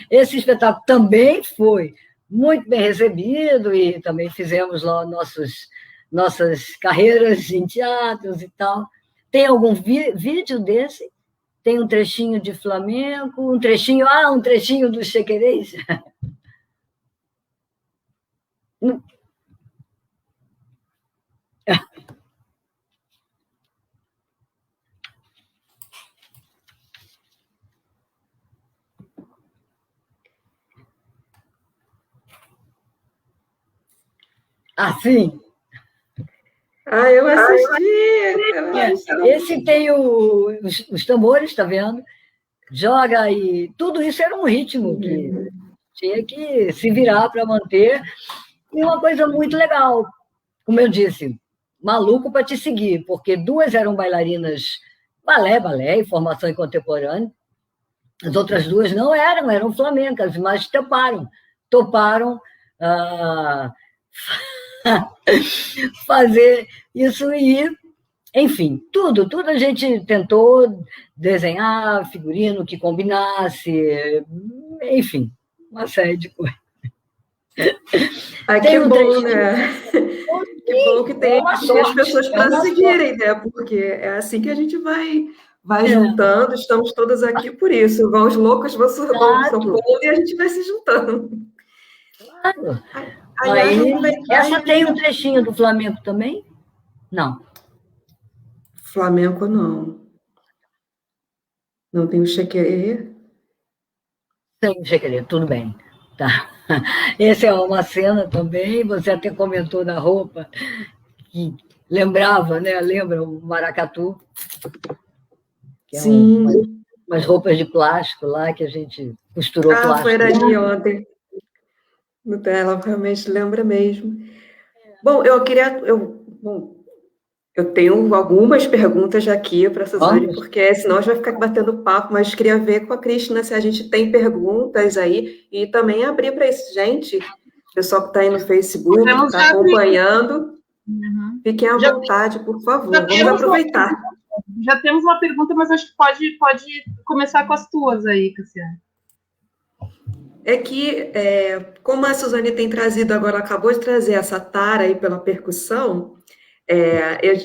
Esse espetáculo também foi muito bem recebido, e também fizemos lá nossas carreiras em teatros e tal. Tem algum vídeo desse? Tem um trechinho de flamenco, um trechinho do chequerês. Assim. Eu assisti. Esse tem os tambores, tá vendo? Joga e tudo isso era um ritmo que tinha que se virar para manter. E uma coisa muito legal, como eu disse, maluco para te seguir, porque 2 eram bailarinas balé e formação em contemporâneo. As outras 2 não eram flamencas, mas toparam fazer isso e, enfim, tudo a gente tentou desenhar, figurino que combinasse, enfim, uma série de coisas. Que bom, né? Que bom que tem as pessoas para seguirem, né? Porque é assim que a gente vai vai juntando, estamos todos aqui por isso. Vão os loucos, vão socorrendo e a gente vai se juntando. Claro. Aí, essa tem um trechinho do Flamengo também? Não. Flamengo, não. Não tem o Chequerê? Tem o Chequerê, tudo bem. Tá. Essa é uma cena também, você até comentou na roupa, que lembrava, né? Lembra o maracatu? Que Sim. Umas roupas de plástico lá que a gente costurou plástico. Foi ali ontem. Ela realmente lembra mesmo. Bom, eu tenho algumas perguntas aqui para a Suzane, porque senão a gente vai ficar batendo papo, mas queria ver com a Cristina se a gente tem perguntas aí e também abrir para isso. Gente, o pessoal que está aí no Facebook, está acompanhando, fiquem à vontade, por favor. Vamos aproveitar. Já temos uma pergunta, mas acho que pode começar com as tuas aí, Cassiane. É que, como a Suzane tem trazido agora, acabou de trazer essa tara aí pela percussão,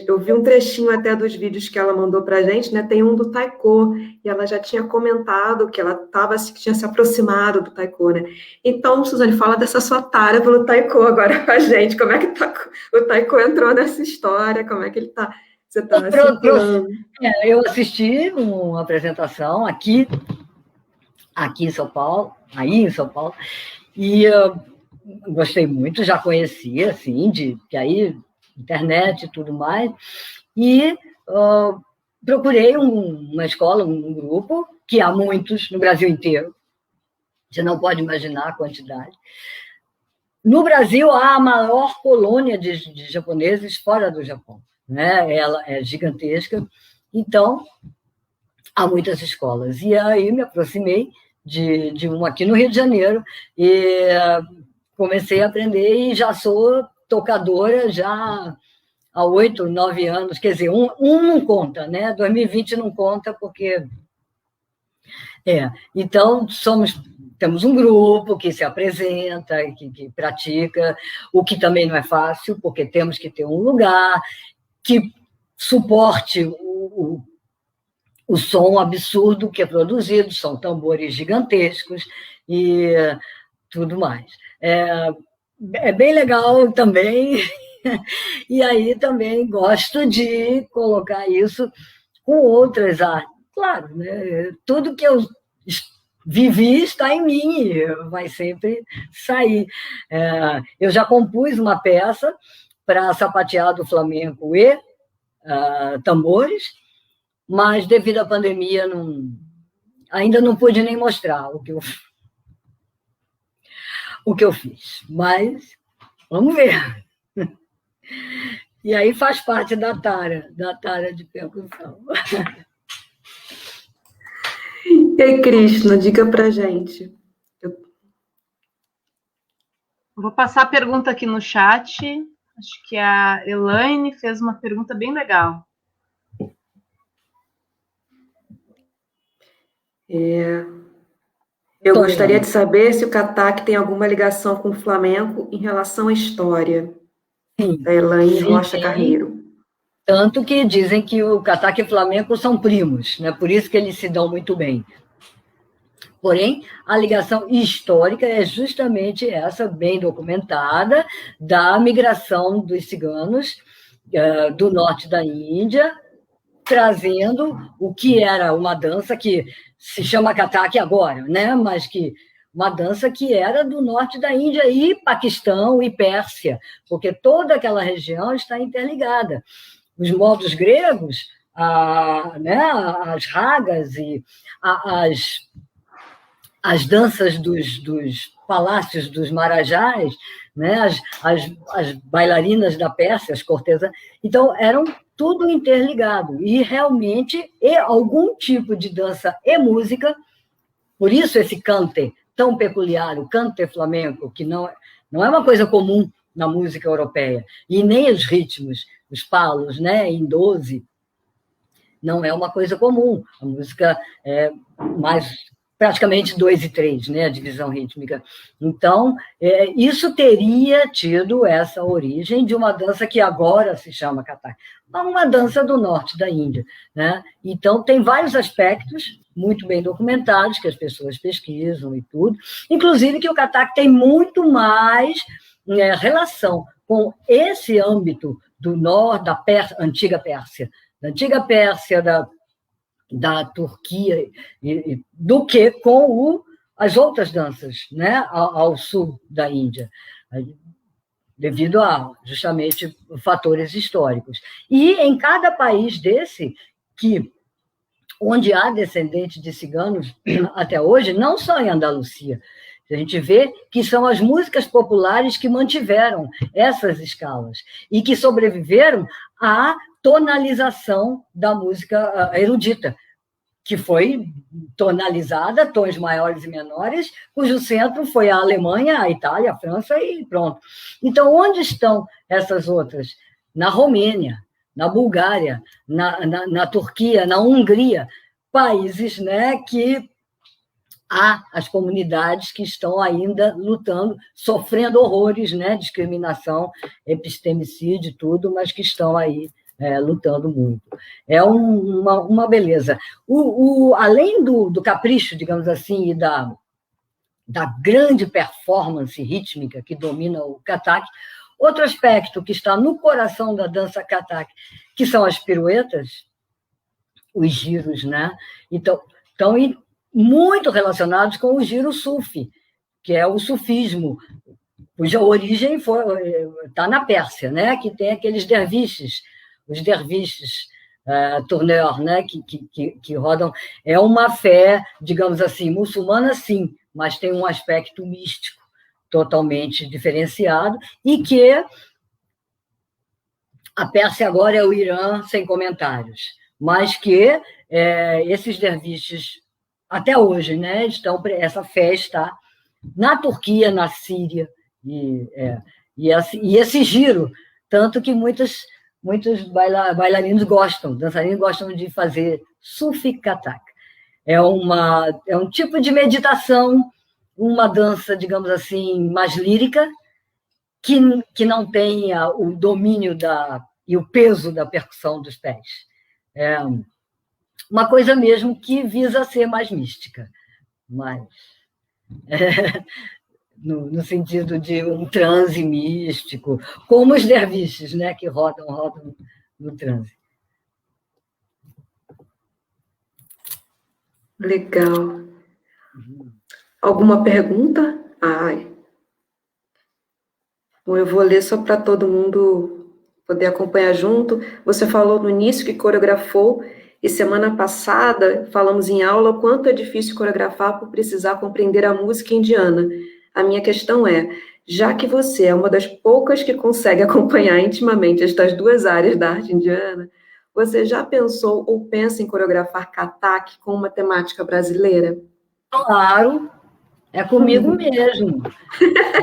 eu vi um trechinho até dos vídeos que ela mandou para a gente, né? Tem um do taiko, e ela já tinha comentado que ela tinha se aproximado do taiko, né? Então, Suzane, fala dessa sua tara pelo taiko agora com a gente. Como é que o taiko entrou nessa história? Como é que ele está? Você está eu assisti uma apresentação aqui em São Paulo, e gostei muito, já conhecia, assim, que aí internet e tudo mais, e procurei uma escola, um grupo, que há muitos no Brasil inteiro, você não pode imaginar a quantidade. No Brasil, há a maior colônia de japoneses fora do Japão, né? Ela é gigantesca, então há muitas escolas. E aí me aproximei de uma aqui no Rio de Janeiro e comecei a aprender e já sou tocadora já há 8, 9 anos. Quer dizer, um não conta, né? 2020 não conta porque... Então, temos um grupo que se apresenta, que pratica, o que também não é fácil, porque temos que ter um lugar que suporte o som absurdo que é produzido, são tambores gigantescos e tudo mais. É bem legal também, e aí também gosto de colocar isso com outras artes. Claro, né? Tudo que eu vivi está em mim, vai sempre sair. Eu já compus uma peça para sapateado flamenco e tambores, mas devido à pandemia ainda não pude nem mostrar o que eu fiz, mas vamos ver. E aí faz parte da tara de percussão. E aí, Cristina, diga pra gente. Vou passar a pergunta aqui no chat. Acho que a Elaine fez uma pergunta bem legal. Eu gostaria de saber se o cataque tem alguma ligação com o flamenco em relação à história. Sim, da Elaine Rocha Carneiro. Tanto que dizem que o cataque e o flamenco são primos, né? Por isso que eles se dão muito bem. Porém, a ligação histórica é justamente essa, bem documentada, da migração dos ciganos do norte da Índia, trazendo o que era uma dança que se chama cataque agora, né? Mas que uma dança que era do norte da Índia e Paquistão e Pérsia, porque toda aquela região está interligada. Os modos gregos, as ragas e as danças dos palácios dos marajás, né? as bailarinas da Pérsia, as cortesãs, então eram tudo interligado, e realmente algum tipo de dança e música, por isso esse cante tão peculiar, o cante flamenco, que não é uma coisa comum na música europeia, e nem os ritmos, os palos, né, em 12, não é uma coisa comum, a música é mais praticamente 2 e 3, né, a divisão rítmica. Então, isso teria tido essa origem de uma dança que agora se chama Kathak, uma dança do norte da Índia, né? Então, tem vários aspectos muito bem documentados, que as pessoas pesquisam e tudo, inclusive que o Kathak tem muito mais relação com esse âmbito do norte, da antiga Pérsia, da Turquia, do que com as outras danças, né, ao sul da Índia, devido a, justamente, fatores históricos. E em cada país desse, onde há descendentes de ciganos até hoje, não só em Andalucia, a gente vê que são as músicas populares que mantiveram essas escalas e que sobreviveram à tonalização da música erudita, que foi tonalizada, tons maiores e menores, cujo centro foi a Alemanha, a Itália, a França e pronto. Então, onde estão essas outras? Na Romênia, na Bulgária, na Turquia, na Hungria, países, né, que há as comunidades que estão ainda lutando, sofrendo horrores, né, discriminação, epistemicídio, tudo, mas que estão aí lutando muito. É uma beleza. Além do capricho, digamos assim, e da grande performance rítmica que domina o Kathak, outro aspecto que está no coração da dança Kathak, que são as piruetas, os giros, né? Então, estão muito relacionados com o giro sufi, que é o sufismo, cuja origem está na Pérsia, né? Que tem aqueles derviches, os derviches tourneurs, né? que rodam. É uma fé, digamos assim, muçulmana, sim, mas tem um aspecto místico totalmente diferenciado, e que a Pérsia agora é o Irã, sem comentários, mas que esses derviches, até hoje, né, essa fé está na Turquia, na Síria, e esse giro, tanto que muitos bailarinos dançarinos gostam de fazer Sufi Kathak. É um tipo de meditação, uma dança, digamos assim, mais lírica, que não tenha o domínio e o peso da percussão dos pés. É uma coisa mesmo que visa ser mais mística, mas no sentido de um transe místico, como os derviches, né, que rodam no transe. Legal. Alguma pergunta? Bom, eu vou ler só para todo mundo poder acompanhar junto. Você falou no início que coreografou, e semana passada falamos em aula o quanto é difícil coreografar por precisar compreender a música indiana. A minha questão é, já que você é uma das poucas que consegue acompanhar intimamente estas duas áreas da arte indiana, você já pensou ou pensa em coreografar Kathak com uma temática brasileira? Claro, é comigo mesmo.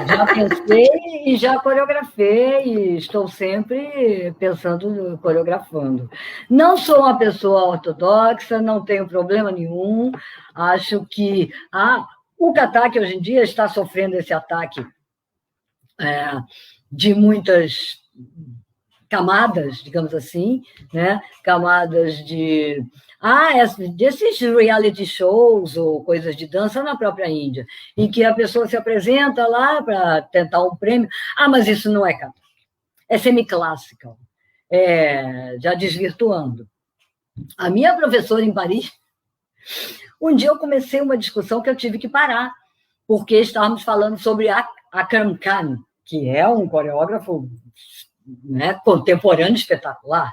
Já pensei e já coreografei, e estou sempre pensando, coreografando. Não sou uma pessoa ortodoxa, não tenho problema nenhum. Acho que o Kathak hoje em dia está sofrendo esse ataque de muitas camadas, digamos assim, né? Camadas desses reality shows ou coisas de dança na própria Índia, em que a pessoa se apresenta lá para tentar um prêmio. Mas isso não é Kathak, é semiclássico, já desvirtuando. A minha professora em Paris, um dia eu comecei uma discussão que eu tive que parar, porque estávamos falando sobre Akram Khan, que é um coreógrafo, né, contemporâneo espetacular,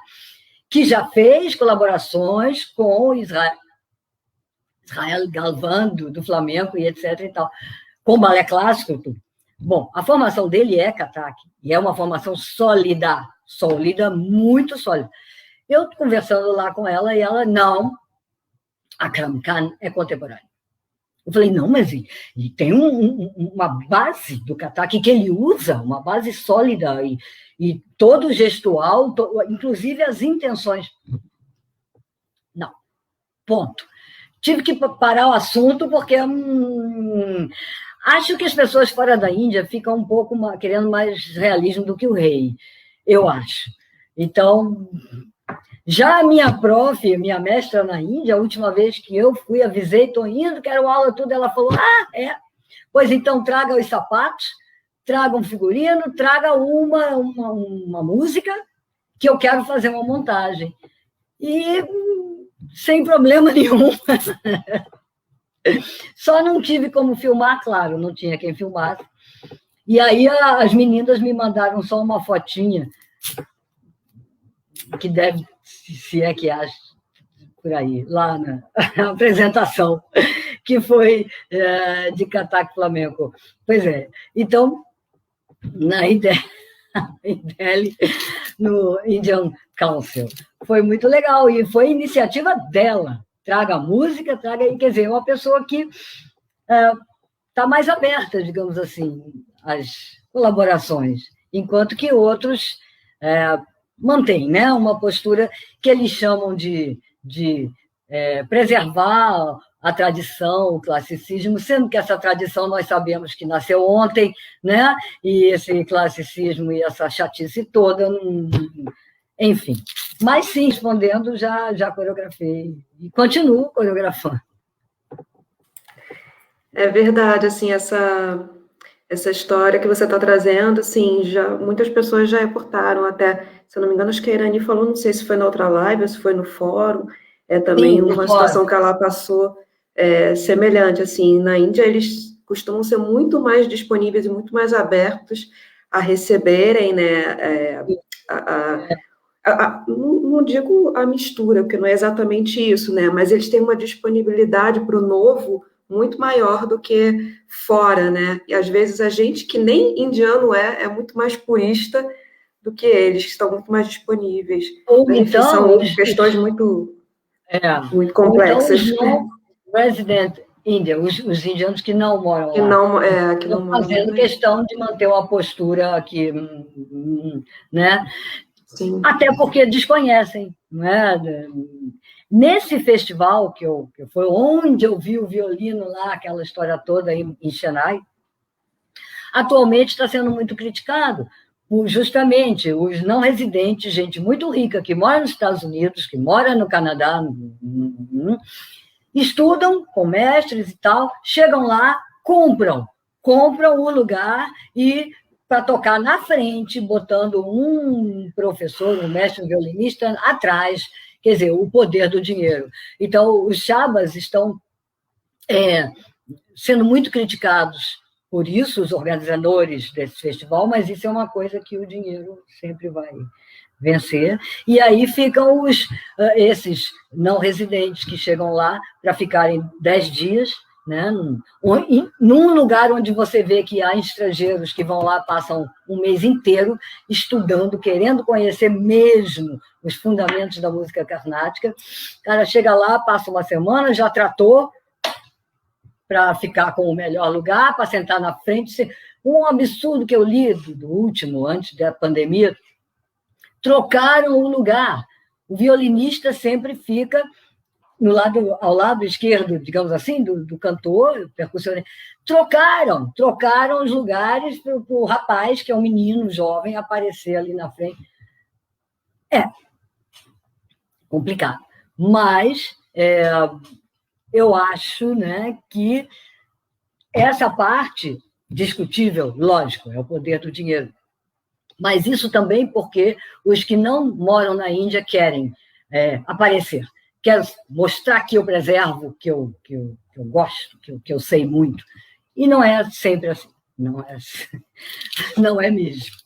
que já fez colaborações com Israel Galvan, do Flamengo e etc. e tal, com balé clássico. Tudo. Bom, a formação dele é Kathak, e é uma formação sólida, muito sólida. Eu conversando lá com ela, e ela, não, Akram Khan é contemporâneo. Eu falei, não, mas ele tem uma base do Kathak que ele usa, uma base sólida, e todo o gestual, inclusive as intenções. Não, ponto. tive que parar o assunto porque acho que as pessoas fora da Índia ficam um pouco querendo mais realismo do que o rei, eu acho. Então, já a minha prof, minha mestra na Índia, a última vez que eu fui, avisei, estou indo, quero aula, tudo, ela falou, pois então traga os sapatos, traga um figurino, traga uma música, que eu quero fazer uma montagem. E sem problema nenhum. Só não tive como filmar, claro, não tinha quem filmasse. E aí as meninas me mandaram só uma fotinha, que deve, se é que acha, por aí, lá na apresentação, que foi de Kathak Flamenco. Pois é. Então, na Delhi, no Indian Council. Foi muito legal, e foi iniciativa dela. Traga música, quer dizer, uma pessoa que está mais aberta, digamos assim, às colaborações, enquanto que outros mantêm, né, uma postura que eles chamam de preservar a tradição, o classicismo, sendo que essa tradição nós sabemos que nasceu ontem, né? E esse classicismo e essa chatice toda, enfim. Mas sim, respondendo, já coreografei e continuo coreografando. É verdade, assim, essa história que você está trazendo, assim, muitas pessoas já reportaram até, se eu não me engano, acho que a Irani falou, não sei se foi na outra live ou se foi no fórum, também sim, uma situação que ela passou semelhante, assim, na Índia eles costumam ser muito mais disponíveis e muito mais abertos a receberem, né, não digo a mistura, porque não é exatamente isso, né, mas eles têm uma disponibilidade para o novo muito maior do que fora, né, e às vezes a gente que nem indiano é muito mais purista do que eles, que estão muito mais disponíveis. Ou então, são questões muito complexas. Então, resident India, os indianos que não moram lá. Que não moram fazendo questão de manter uma postura aqui, né? Sim. Até porque desconhecem, né? Nesse festival, que foi onde eu vi o violino lá, aquela história toda em Chennai, atualmente está sendo muito criticado, justamente os não residentes, gente muito rica, que mora nos Estados Unidos, que mora no Canadá, estudam com mestres e tal, chegam lá, compram o lugar e para tocar na frente, botando um professor, um mestre, um violinista atrás, quer dizer, o poder do dinheiro. Então, os Shabas estão sendo muito criticados por isso, os organizadores desse festival, mas isso é uma coisa que o dinheiro sempre vai vencer. E aí ficam esses não residentes que chegam lá para ficarem 10 dias, né, num lugar onde você vê que há estrangeiros que vão lá, passam um mês inteiro estudando, querendo conhecer mesmo os fundamentos da música carnática. O cara chega lá, passa uma semana, já tratou para ficar com o melhor lugar, para sentar na frente. Um absurdo que eu li do último, antes da pandemia, trocaram o lugar. O violinista sempre fica ao lado esquerdo, digamos assim, do cantor, percussionista. Trocaram os lugares para o rapaz, que é um menino jovem, aparecer ali na frente. Complicado. Mas eu acho, né, que essa parte discutível, lógico, é o poder do dinheiro. Mas isso também porque os que não moram na Índia querem aparecer. Quero mostrar que eu preservo, que eu gosto, que eu sei muito. E não é sempre assim. Não é mesmo.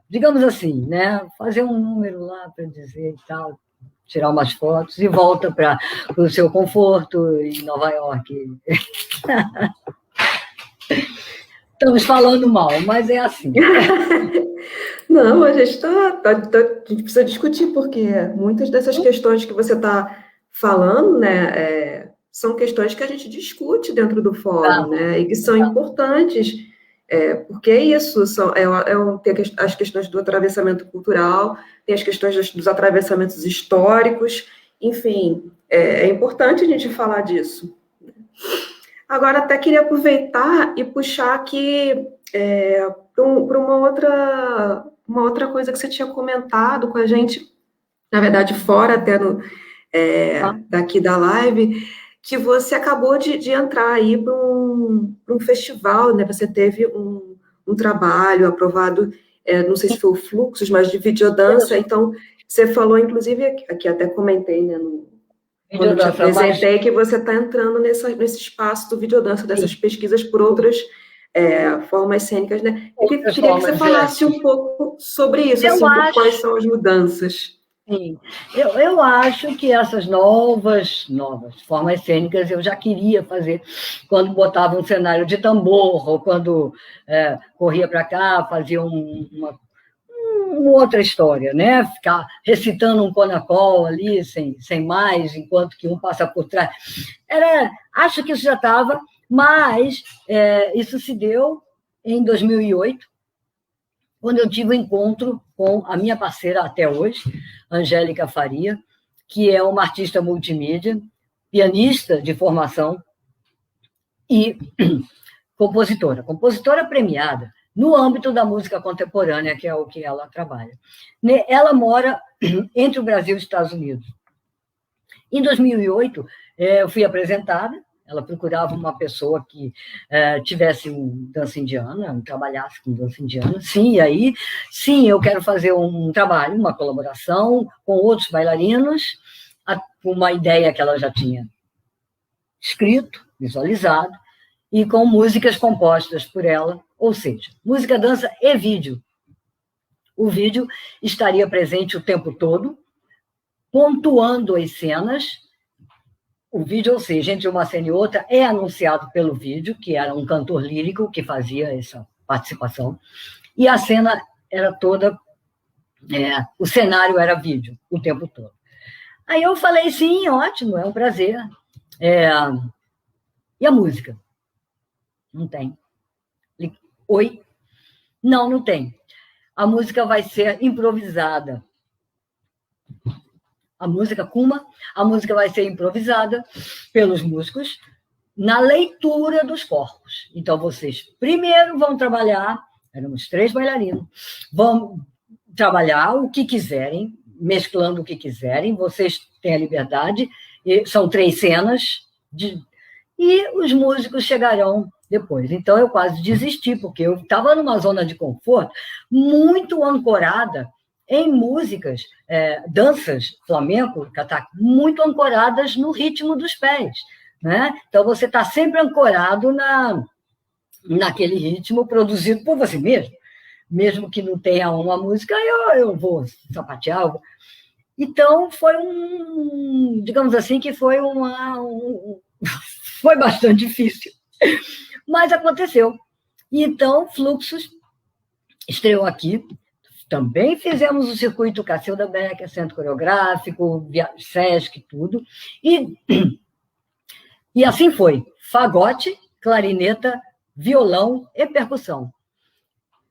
Digamos assim, né? Fazer um número lá para dizer e tal, tirar umas fotos e volta para o seu conforto em Nova York. Estamos falando mal, mas é assim. Não, a gente a gente precisa discutir, porque muitas dessas questões que você está falando, né, são questões que a gente discute dentro do fórum, né, e que são importantes, porque isso tem as questões do atravessamento cultural, tem as questões dos atravessamentos históricos, Enfim, é importante a gente falar disso. Agora, até queria aproveitar e puxar aqui para uma outra coisa que você tinha comentado com a gente, na verdade, fora até daqui da live, que você acabou de entrar aí para um festival, né? Você teve um trabalho aprovado, não sei se foi o Fluxos, mas de videodança. Então, você falou, inclusive, aqui até comentei, né, quando eu te apresentei, que você está entrando nesse espaço do videodança, dessas pesquisas por outras formas cênicas, né? Eu queria que você falasse um pouco sobre isso, assim, quais são as mudanças. Sim, eu acho que essas novas formas cênicas eu já queria fazer quando botava um cenário de tambor, ou quando corria para cá, fazia uma outra história, né? Ficar recitando um conacol ali, sem mais, enquanto que um passa por trás. Acho que isso já estava, mas isso se deu em 2008, quando eu tive um encontro com a minha parceira até hoje, Angélica Faria, que é uma artista multimídia, pianista de formação e compositora premiada no âmbito da música contemporânea, que é o que ela trabalha. Ela mora entre o Brasil e os Estados Unidos. Em 2008, eu fui apresentada. Ela procurava uma pessoa que tivesse dança indiana, trabalhasse com dança indiana. Sim, e aí, sim, eu quero fazer um trabalho, uma colaboração com outros bailarinos, com uma ideia que ela já tinha escrito, visualizado, e com músicas compostas por ela, ou seja, música, dança e vídeo. O vídeo estaria presente o tempo todo, pontuando as cenas. O vídeo, ou seja, entre uma cena e outra, é anunciado pelo vídeo, que era um cantor lírico que fazia essa participação, e a cena era toda, o cenário era vídeo o tempo todo. Aí eu falei, sim, ótimo, é um prazer. E a música? Não tem. Oi? Não tem. A música vai ser improvisada. A música Kuma, a música vai ser improvisada pelos músicos na leitura dos corpos. Então, vocês primeiro vão trabalhar, éramos 3 bailarinos, vão trabalhar o que quiserem, mesclando o que quiserem, vocês têm a liberdade, e são 3 cenas, e os músicos chegarão depois. Então, eu quase desisti, porque eu estava numa zona de conforto muito ancorada em músicas, danças, flamenco, cataque, muito ancoradas no ritmo dos pés, né? Então, você está sempre ancorado naquele ritmo produzido por você mesmo que não tenha uma música, eu vou sapatear. Então, foi digamos assim, que foi foi bastante difícil, mas aconteceu. Então, Fluxos estreou aqui. Também fizemos o circuito Cacilda Becker, Centro Coreográfico, Sesc, tudo. E assim foi. Fagote, clarineta, violão e percussão.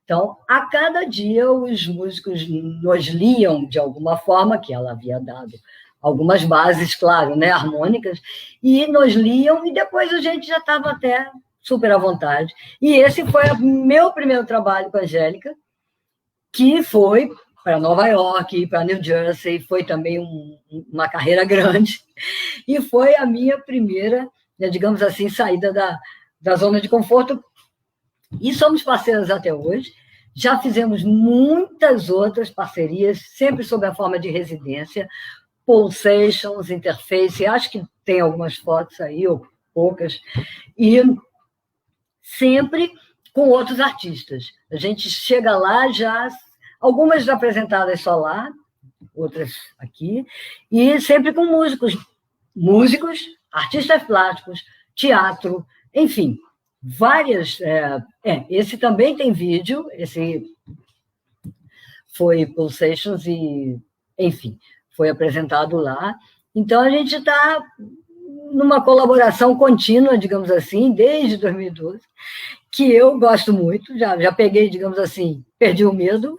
Então, a cada dia, os músicos nos liam de alguma forma, que ela havia dado algumas bases, claro, né, harmônicas, e nos liam, e depois a gente já estava até super à vontade. E esse foi o meu primeiro trabalho com a Angélica, que foi para Nova York, para New Jersey, foi também uma carreira grande, e foi a minha primeira, né, digamos assim, saída da zona de conforto, e somos parceiras até hoje. Já fizemos muitas outras parcerias, sempre sob a forma de residência, Pulsations, Interface, acho que tem algumas fotos aí, ou poucas, e sempre com outros artistas. A gente chega lá já, algumas apresentadas só lá, outras aqui, e sempre com músicos, artistas plásticos, teatro, enfim, várias. Esse também tem vídeo, esse foi Pulsations e, enfim, foi apresentado lá. Então, a gente está numa colaboração contínua, digamos assim, desde 2012, que eu gosto muito, já peguei, digamos assim, perdi o medo,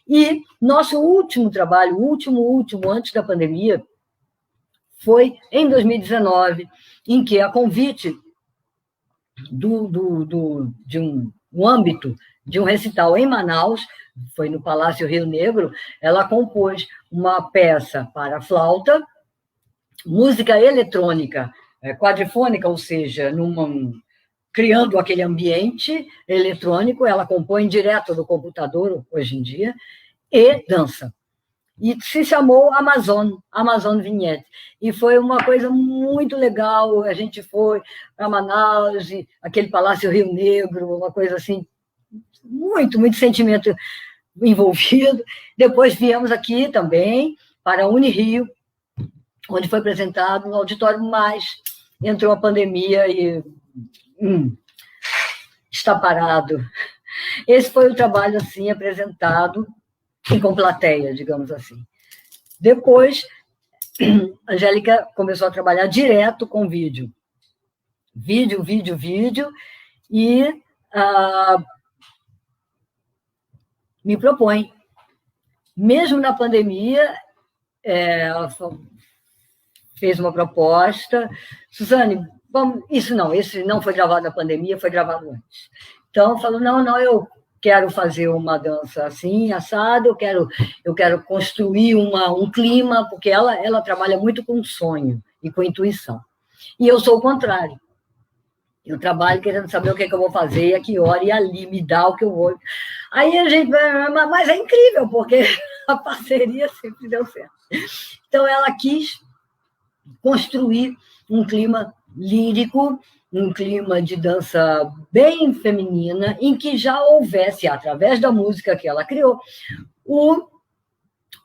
E nosso último trabalho, o último, antes da pandemia, foi em 2019, em que, a convite de um âmbito de um recital em Manaus, foi no Palácio Rio Negro, ela compôs uma peça para flauta, música eletrônica, quadrifônica, ou seja, criando aquele ambiente eletrônico, ela compõe direto do computador, hoje em dia, e dança. E se chamou Amazon Vignette. E foi uma coisa muito legal, a gente foi para Manaus, aquele Palácio Rio Negro, uma coisa assim, muito, muito sentimento envolvido. Depois viemos aqui também, para a Unirio, onde foi apresentado no auditório, mas entrou a pandemia e está parado. Esse foi o trabalho assim apresentado e com plateia, digamos assim. Depois, a Angélica começou a trabalhar direto com vídeo. Vídeo, e me propõe. Mesmo na pandemia, ela fez uma proposta. Suzane, esse não foi gravado na pandemia, foi gravado antes. Então, falou, não, eu quero fazer uma dança assim, assado, eu quero construir um clima, porque ela trabalha muito com sonho e com intuição. E eu sou o contrário. Eu trabalho querendo saber o que eu vou fazer, e a que hora, e ali me dá o que eu vou. Aí a gente... Mas é incrível, porque a parceria sempre deu certo. Então, ela quis construir um clima lírico, um clima de dança bem feminina, em que já houvesse, através da música que ela criou, o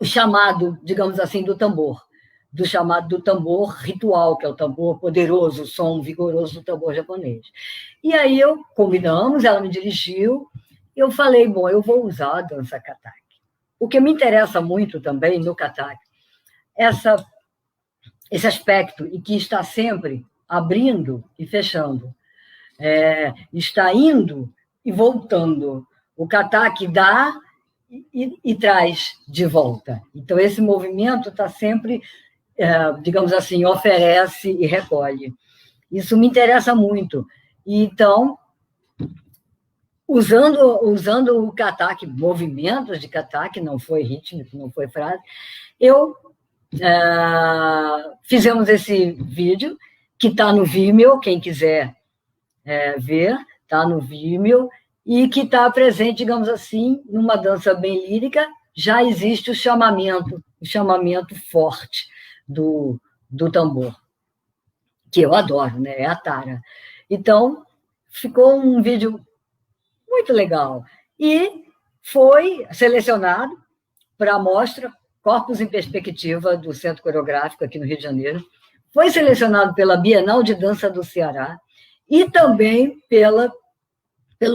chamado, digamos assim, do tambor, do chamado do tambor ritual, que é o tambor poderoso, o som vigoroso do tambor japonês. E aí combinamos, ela me dirigiu, eu falei, bom, eu vou usar a dança Katak. O que me interessa muito também no Katak, esse aspecto, e que está sempre abrindo e fechando, está indo e voltando. O Katak dá e traz de volta. Então, esse movimento está sempre, digamos assim, oferece e recolhe. Isso me interessa muito. Então, usando o Katak, movimentos de Katak, não foi rítmico, não foi frase, fizemos esse vídeo, que está no Vimeo, quem quiser ver, está no Vimeo, e que está presente, digamos assim, numa dança bem lírica, já existe o chamamento forte do tambor, que eu adoro, né? É a tara. Então, ficou um vídeo muito legal. E foi selecionado para a mostra Corpos em Perspectiva do Centro Coreográfico, aqui no Rio de Janeiro. Foi selecionado pela Bienal de Dança do Ceará e também pelo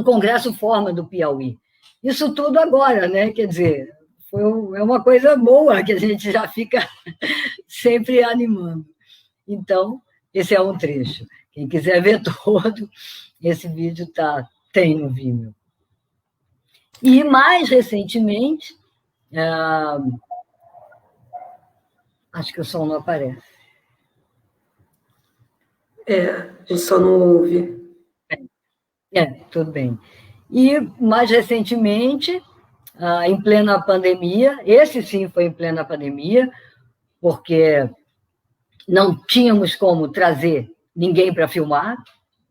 Congresso Forma do Piauí. Isso tudo agora, né? Quer dizer, é uma coisa boa que a gente já fica sempre animando. Então, esse é um trecho. Quem quiser ver todo, esse vídeo tem no Vimeo. E, mais recentemente, acho que o som não aparece. A gente só não ouve. Tudo bem. E, mais recentemente, em plena pandemia, esse sim foi em plena pandemia, porque não tínhamos como trazer ninguém para filmar,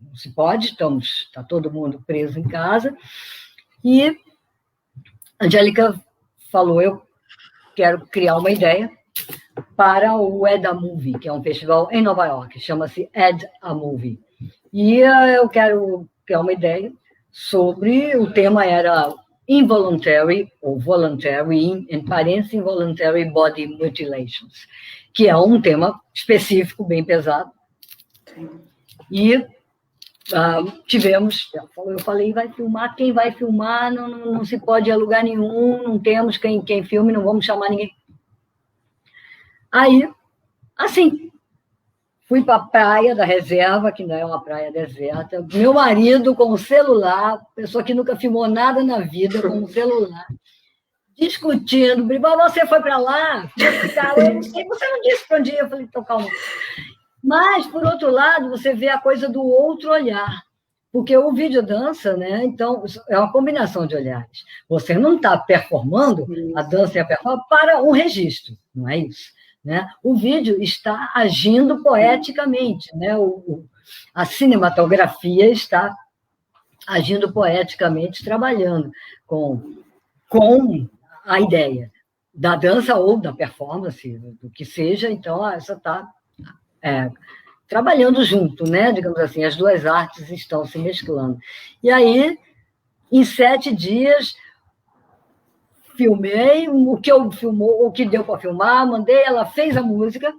não se pode, está todo mundo preso em casa, e a Angélica falou, eu quero criar uma ideia para o Add a Movie, que é um festival em Nova York, chama-se Add a Movie. E eu quero criar uma ideia sobre, o tema era Involuntary ou Voluntary and Parents Involuntary Body Mutilations, que é um tema específico, bem pesado. Sim. E tivemos, eu falei, vai filmar, quem vai filmar, não se pode ir a lugar nenhum, não temos quem filme, não vamos chamar ninguém. Aí, assim, fui para a praia da reserva, que não é uma praia deserta, meu marido com o celular, pessoa que nunca filmou nada na vida, com o celular, discutindo, você foi para lá? Eu não sei, você não disse para onde ia. Eu falei, então calma. Mas, por outro lado, você vê a coisa do outro olhar, porque o videodança, né? Então, é uma combinação de olhares. Você não está performando a dança e a performance para um registro, não é isso? Né? O vídeo está agindo poeticamente, né? A cinematografia está agindo poeticamente, trabalhando com a ideia da dança ou da performance, do que seja. Então, essa está trabalhando junto, né? Digamos assim, as duas artes estão se mesclando. E aí, em 7 dias, filmei o que deu para filmar, mandei, ela fez a música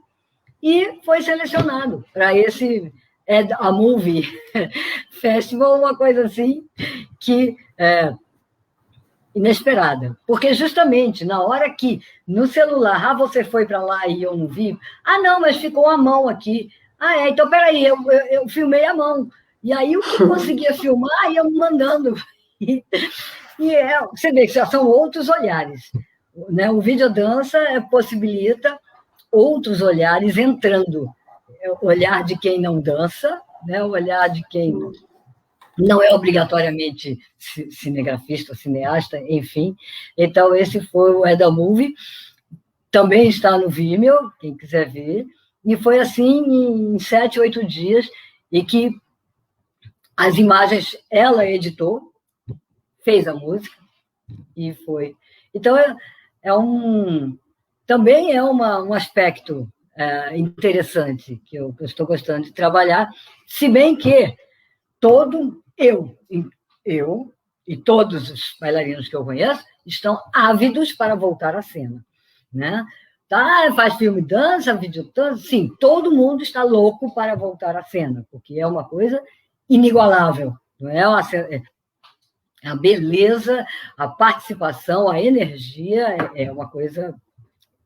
e foi selecionado para esse a Movie Festival, uma coisa assim que inesperada, porque justamente na hora que no celular, você foi para lá e eu não vi, não, mas ficou a mão aqui, então peraí, eu filmei a mão, e aí o que conseguia filmar ia me mandando, você vê que já são outros olhares, né? O videodança possibilita outros olhares entrando, o olhar de quem não dança, né? O olhar de quem não é obrigatoriamente cinegrafista, cineasta, enfim. Então, esse foi o Eda Movie, também está no Vimeo, quem quiser ver, e foi assim em 7, 8 dias, e que as imagens ela editou, fez a música, e foi. Então, também é um aspecto interessante, que eu estou gostando de trabalhar, se bem que eu e todos os bailarinos que eu conheço estão ávidos para voltar à cena, né? Faz filme, dança, videodança, sim, todo mundo está louco para voltar à cena, porque é uma coisa inigualável, não é? A beleza, a participação, a energia é uma coisa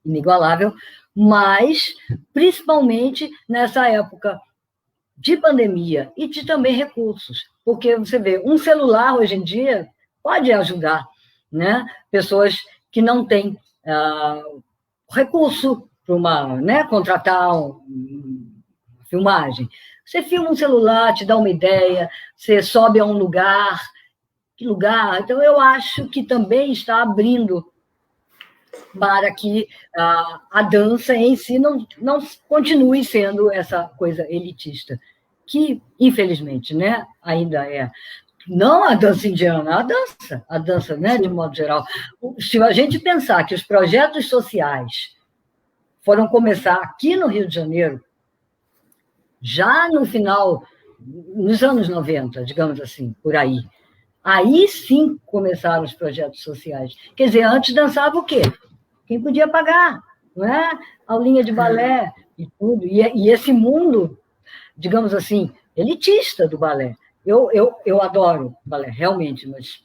inigualável, mas principalmente nessa época de pandemia e de também recursos, porque você vê, um celular hoje em dia pode ajudar, né? Pessoas que não têm recurso para contratar uma filmagem. Você filma um celular, te dá uma ideia, você sobe a um lugar, que lugar? Então, eu acho que também está abrindo para que a dança em si não continue sendo essa coisa elitista, que, infelizmente, né, ainda é. Não a dança indiana, a dança, né, de modo geral. Se a gente pensar que os projetos sociais foram começar aqui no Rio de Janeiro, já no final, nos anos 90, digamos assim, por aí sim começaram os projetos sociais. Quer dizer, antes dançava o quê? Quem podia pagar, não é? Aulinha de balé e tudo. E esse mundo, digamos assim, elitista do balé. Eu adoro balé, realmente, mas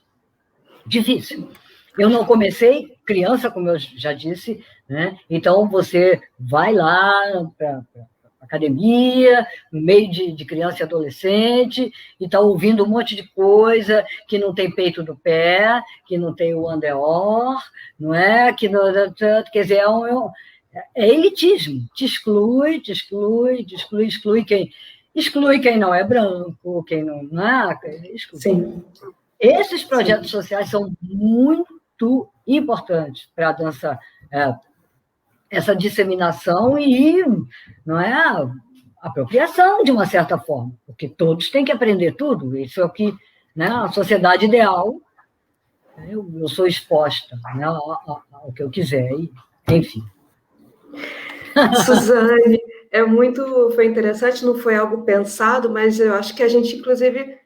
difícil. Eu não comecei criança, como eu já disse, né? Então você vai lá para academia, no meio de criança e adolescente, e está ouvindo um monte de coisa, que não tem peito do pé, que não tem o andeor, não é? Que não, quer dizer, é elitismo, te exclui quem não é branco, quem não é, exclui. Sim. Esses projetos sociais são muito importantes para a dança, essa disseminação e, não é, apropriação, de uma certa forma, porque todos têm que aprender tudo. Isso é o que, né, a sociedade ideal, eu sou exposta, né, ao que eu quiser, enfim. Suzane, foi interessante, não foi algo pensado, mas eu acho que a gente, inclusive,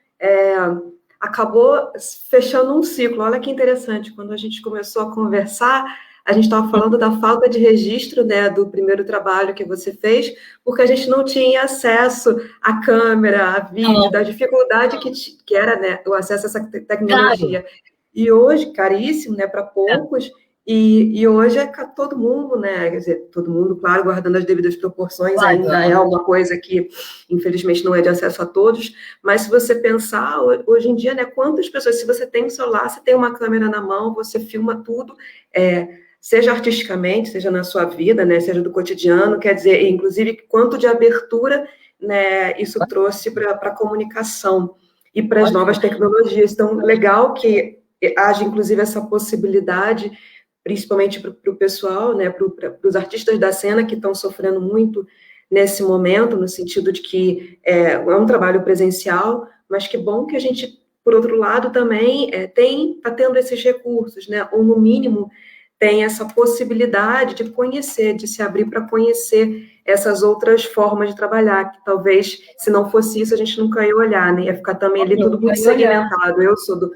acabou fechando um ciclo. Olha que interessante, quando a gente começou a conversar, a gente estava falando da falta de registro, né, do primeiro trabalho que você fez, porque a gente não tinha acesso à câmera, a vídeo, da dificuldade que era, né, o acesso a essa tecnologia. E hoje, caríssimo, né, para poucos, E hoje é todo mundo, né? Quer dizer, todo mundo, claro, guardando as devidas proporções, Claro. ainda é uma coisa que, infelizmente, não é de acesso a todos, mas se você pensar, hoje em dia, né, quantas pessoas, se você tem um celular, você tem uma câmera na mão, você filma tudo, seja artisticamente, seja na sua vida, né, seja do cotidiano, quer dizer, inclusive, quanto de abertura, né, isso trouxe para a comunicação e para as novas tecnologias. Então, legal que haja, inclusive, essa possibilidade, principalmente para o pessoal, né, para os artistas da cena que estão sofrendo muito nesse momento, no sentido de que é um trabalho presencial, mas que bom que a gente, por outro lado, também está tendo esses recursos, né, ou no mínimo tem essa possibilidade de conhecer, de se abrir para conhecer essas outras formas de trabalhar, que talvez, se não fosse isso, a gente nunca ia olhar, né, ia ficar também ali tudo muito segmentado. Eu sou do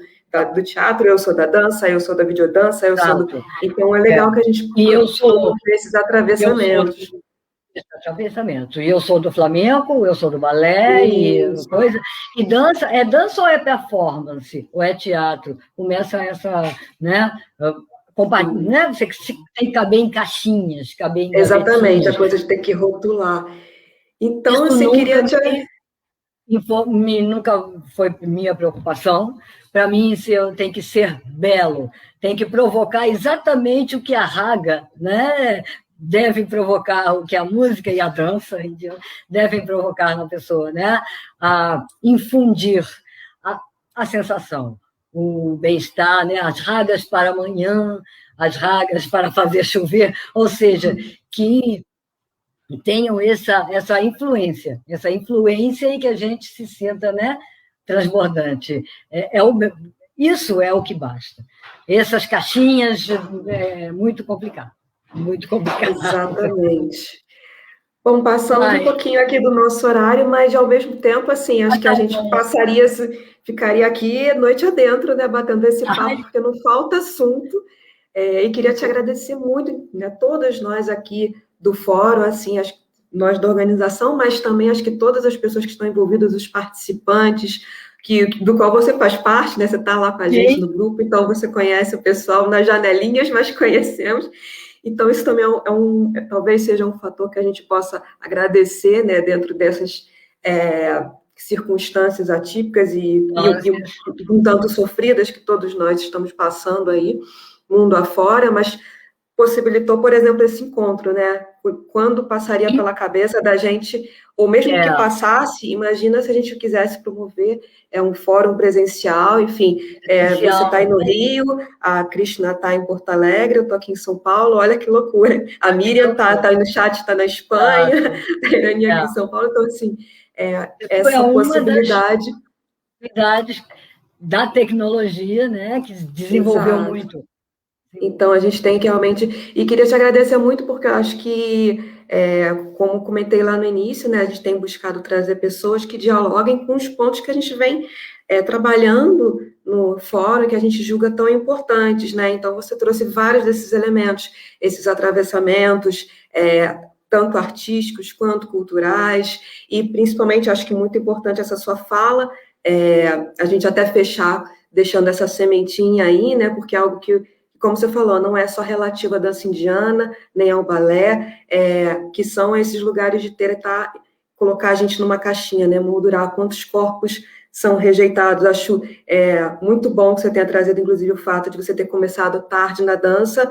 teatro, eu sou da dança, eu sou da videodança, eu sou do... Então, é legal que a gente sou esses atravessamentos. E eu sou do flamenco, eu sou do balé, e coisa. E dança, é dança ou é performance? Ou é teatro? Começa essa, né? Né? Você tem que caber em caixinhas, caber em Exatamente, a coisa de ter que rotular. Então, isso assim, nunca nunca foi minha preocupação. Para mim, tem que ser belo, tem que provocar exatamente o que a raga, né, deve provocar, o que a música e a dança devem provocar na pessoa, né, a infundir a sensação, o bem-estar, né, as ragas para amanhã, as ragas para fazer chover, ou seja, que tenham essa influência e que a gente se sinta, né, transbordante. Isso é o que basta. Essas caixinhas é muito complicado. Muito complicado. Exatamente. Bom, passamos um pouquinho aqui do nosso horário, mas ao mesmo tempo, assim, acho que a gente ficaria aqui noite adentro, né, batendo esse papo, porque não falta assunto. E queria te agradecer muito, né, todas nós aqui do fórum, assim, nós da organização, mas também acho que todas as pessoas que estão envolvidas, os participantes, do qual você faz parte, né? Você está lá com a gente no grupo, então você conhece o pessoal nas janelinhas, mas conhecemos. Então, isso também talvez seja um fator que a gente possa agradecer, né, dentro dessas circunstâncias atípicas e um tanto sofridas que todos nós estamos passando aí, mundo afora, mas possibilitou, por exemplo, esse encontro, né? Quando passaria pela cabeça da gente, ou mesmo que passasse, imagina se a gente quisesse promover um fórum presencial, enfim, você está aí no Rio, a Cristina está em Porto Alegre, eu estou aqui em São Paulo, olha que loucura. A Miriam está aí no chat, está na Espanha, a Irani aqui em São Paulo, então, assim, essa possibilidade... da tecnologia, né, que desenvolveu muito. Então, a gente tem que realmente... E queria te agradecer muito, porque eu acho que, como comentei lá no início, né, a gente tem buscado trazer pessoas que dialoguem com os pontos que a gente vem trabalhando no fórum, que a gente julga tão importantes, né? Então, você trouxe vários desses elementos, esses atravessamentos, tanto artísticos quanto culturais, e principalmente, acho que muito importante essa sua fala, a gente até fechar deixando essa sementinha aí, né, porque é algo que, como você falou, não é só relativo à dança indiana, nem ao balé, que são esses lugares de colocar a gente numa caixinha, né, moldurar quantos corpos são rejeitados. Acho muito bom que você tenha trazido, inclusive, o fato de você ter começado tarde na dança,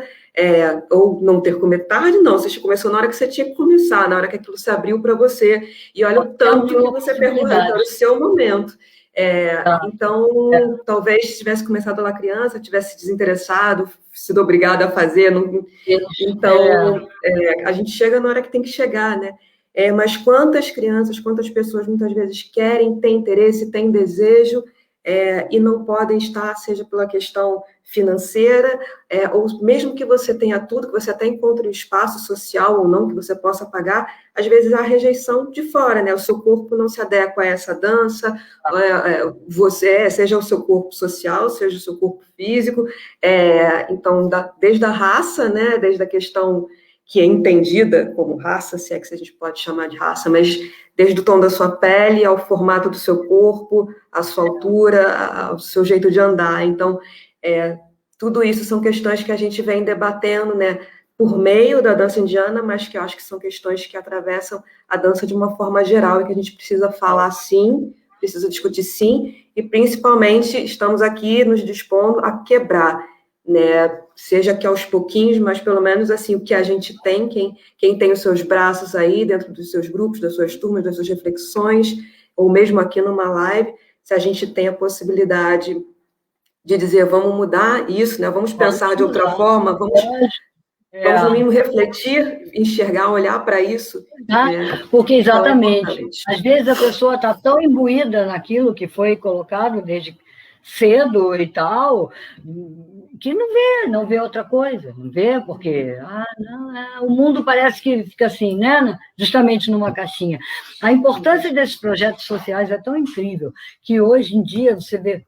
ou não ter começado tarde, não, você começou na hora que você tinha que começar, na hora que aquilo se abriu para você, e olha o tanto que você percorreu, então era o seu momento. Então, talvez se tivesse começado lá criança, tivesse desinteressado, sido obrigada a fazer, então, a gente chega na hora que tem que chegar, né? Mas quantas crianças, quantas pessoas muitas vezes querem, têm interesse, têm desejo, e não podem estar, seja pela questão financeira, ou mesmo que você tenha tudo, que você até encontre um espaço social ou não, que você possa pagar, às vezes há rejeição de fora, né? O seu corpo não se adequa a essa dança, seja o seu corpo social, seja o seu corpo físico, então, desde a raça, né? Desde a questão que é entendida como raça, se é que a gente pode chamar de raça, mas desde o tom da sua pele, ao formato do seu corpo, a sua altura, ao seu jeito de andar. Então, tudo isso são questões que a gente vem debatendo, né, por meio da dança indiana, mas que eu acho que são questões que atravessam a dança de uma forma geral e que a gente precisa falar sim, precisa discutir sim, e principalmente estamos aqui nos dispondo a quebrar, né, seja que aos pouquinhos, mas pelo menos assim, o que a gente tem, quem tem os seus braços aí dentro dos seus grupos, das suas turmas, das suas reflexões, ou mesmo aqui numa live, se a gente tem a possibilidade de dizer, vamos mudar isso, né, vamos pensar de outra forma, vamos no mínimo refletir, enxergar, olhar para isso. Né? Porque exatamente, às vezes a pessoa está tão imbuída naquilo que foi colocado desde cedo e tal, que não vê outra coisa, não vê porque o mundo parece que fica assim, né? Justamente numa caixinha. A importância desses projetos sociais é tão incrível que hoje em dia você vê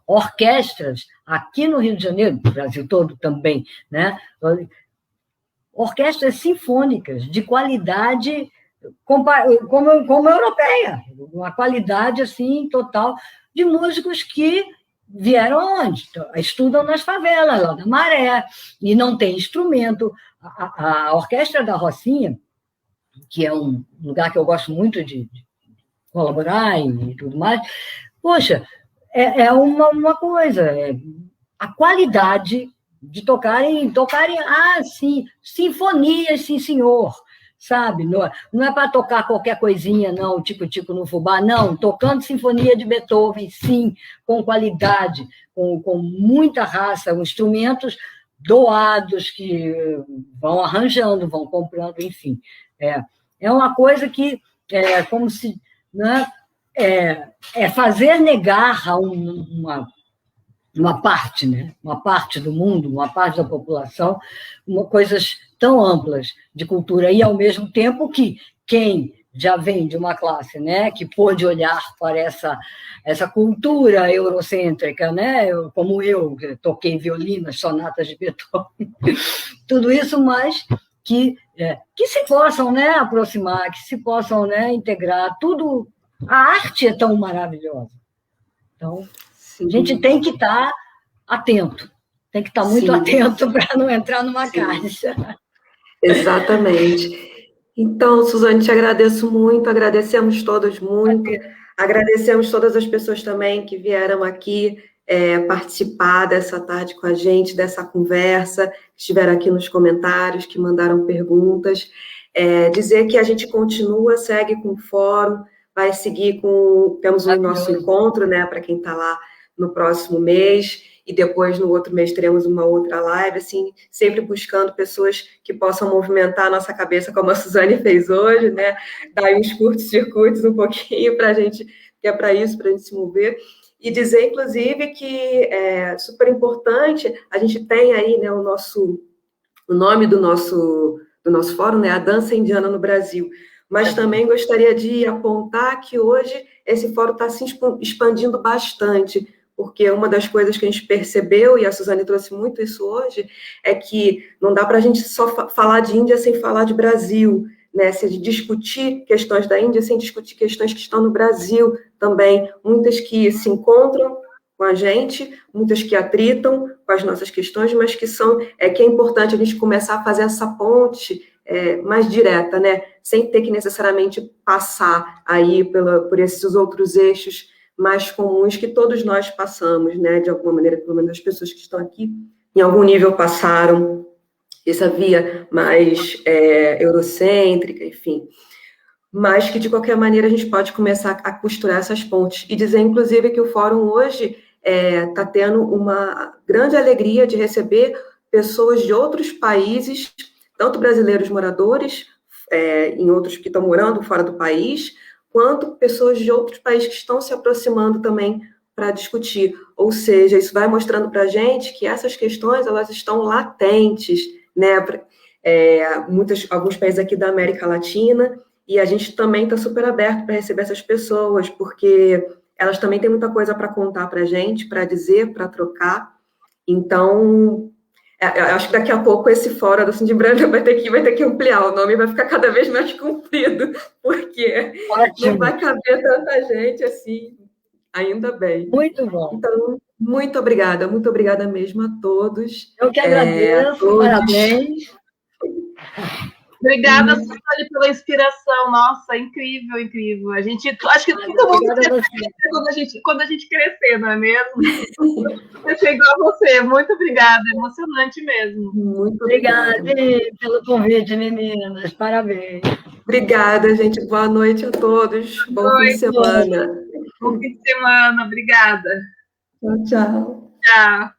orquestras aqui no Rio de Janeiro, no Brasil todo também, né? Orquestras sinfônicas de qualidade como europeia, uma qualidade assim total de músicos que vieram onde? Estudam nas favelas, lá na Maré, e não tem instrumento. A Orquestra da Rocinha, que é um lugar que eu gosto muito de colaborar e tudo mais, poxa, é uma coisa, a qualidade de tocarem, sim, sinfonias, sim, senhor, sabe? Não é para tocar qualquer coisinha, não, tico-tico no fubá, não, tocando sinfonia de Beethoven, sim, com qualidade, com muita raça, instrumentos doados que vão arranjando, vão comprando, enfim. É uma coisa que é como se... Né, fazer negar a uma parte, né? Uma parte do mundo, uma parte da população, coisas tão amplas de cultura, e ao mesmo tempo que quem já vem de uma classe, né, que pôde olhar para essa cultura eurocêntrica, né, como eu, que toquei violino, sonatas de Beethoven, tudo isso, mas que se possam, né, aproximar, que se possam, né, integrar, tudo. A arte é tão maravilhosa. Então, sim, a gente tem que estar atento, tem que estar muito atento para não entrar numa caixa. Exatamente. Então, Suzane, te agradeço muito, agradecemos todos muito, agradecemos todas as pessoas também que vieram aqui participar dessa tarde com a gente, dessa conversa, que estiveram aqui nos comentários, que mandaram perguntas, dizer que a gente continua, segue com o fórum, vai seguir temos o nosso encontro, né, para quem está lá no próximo mês, e depois no outro mês teremos uma outra live, assim, sempre buscando pessoas que possam movimentar a nossa cabeça, como a Suzane fez hoje, né, dar aí uns curtos-circuitos um pouquinho para a gente, que é para isso, para a gente se mover, e dizer, inclusive, que é super importante, a gente tem aí, né, o nome do nosso fórum, né, a dança indiana no Brasil, mas também gostaria de apontar que hoje esse fórum está se expandindo bastante, porque uma das coisas que a gente percebeu, e a Suzane trouxe muito isso hoje, é que não dá para a gente só falar de Índia sem falar de Brasil, né? Se discutir questões da Índia sem discutir questões que estão no Brasil também, muitas que se encontram com a gente, muitas que atritam com as nossas questões, mas que é importante a gente começar a fazer essa ponte mais direta, né? Sem ter que necessariamente passar aí por esses outros eixos mais comuns que todos nós passamos, né? De alguma maneira, pelo menos as pessoas que estão aqui, em algum nível passaram essa via mais eurocêntrica, enfim. Mas que, de qualquer maneira, a gente pode começar a costurar essas pontes. E dizer, inclusive, que o Fórum hoje está tendo uma grande alegria de receber pessoas de outros países, tanto brasileiros moradores, em outros que estão morando fora do país, quanto pessoas de outros países que estão se aproximando também para discutir. Ou seja, isso vai mostrando para a gente que essas questões elas estão latentes, né? Alguns países aqui da América Latina, e a gente também está super aberto para receber essas pessoas, porque elas também têm muita coisa para contar para a gente, para dizer, para trocar. Então, eu acho que daqui a pouco esse fórum da Cindy Branda vai ter que ampliar, o nome vai ficar cada vez mais comprido, porque não vai caber tanta gente assim, ainda bem. Muito bom. Então, Muito obrigada mesmo a todos. Eu que agradeço, parabéns. Obrigada, Sueli, pela inspiração. Nossa, incrível, incrível. Acho que todo mundo quando a gente crescer, não é mesmo? Eu sou igual a você. Muito obrigada, emocionante mesmo. Muito obrigada pelo convite, meninas. Parabéns. Obrigada, gente. Boa noite a todos. Bom fim de semana. Bom fim de semana. Obrigada. Tchau, tchau. Tchau.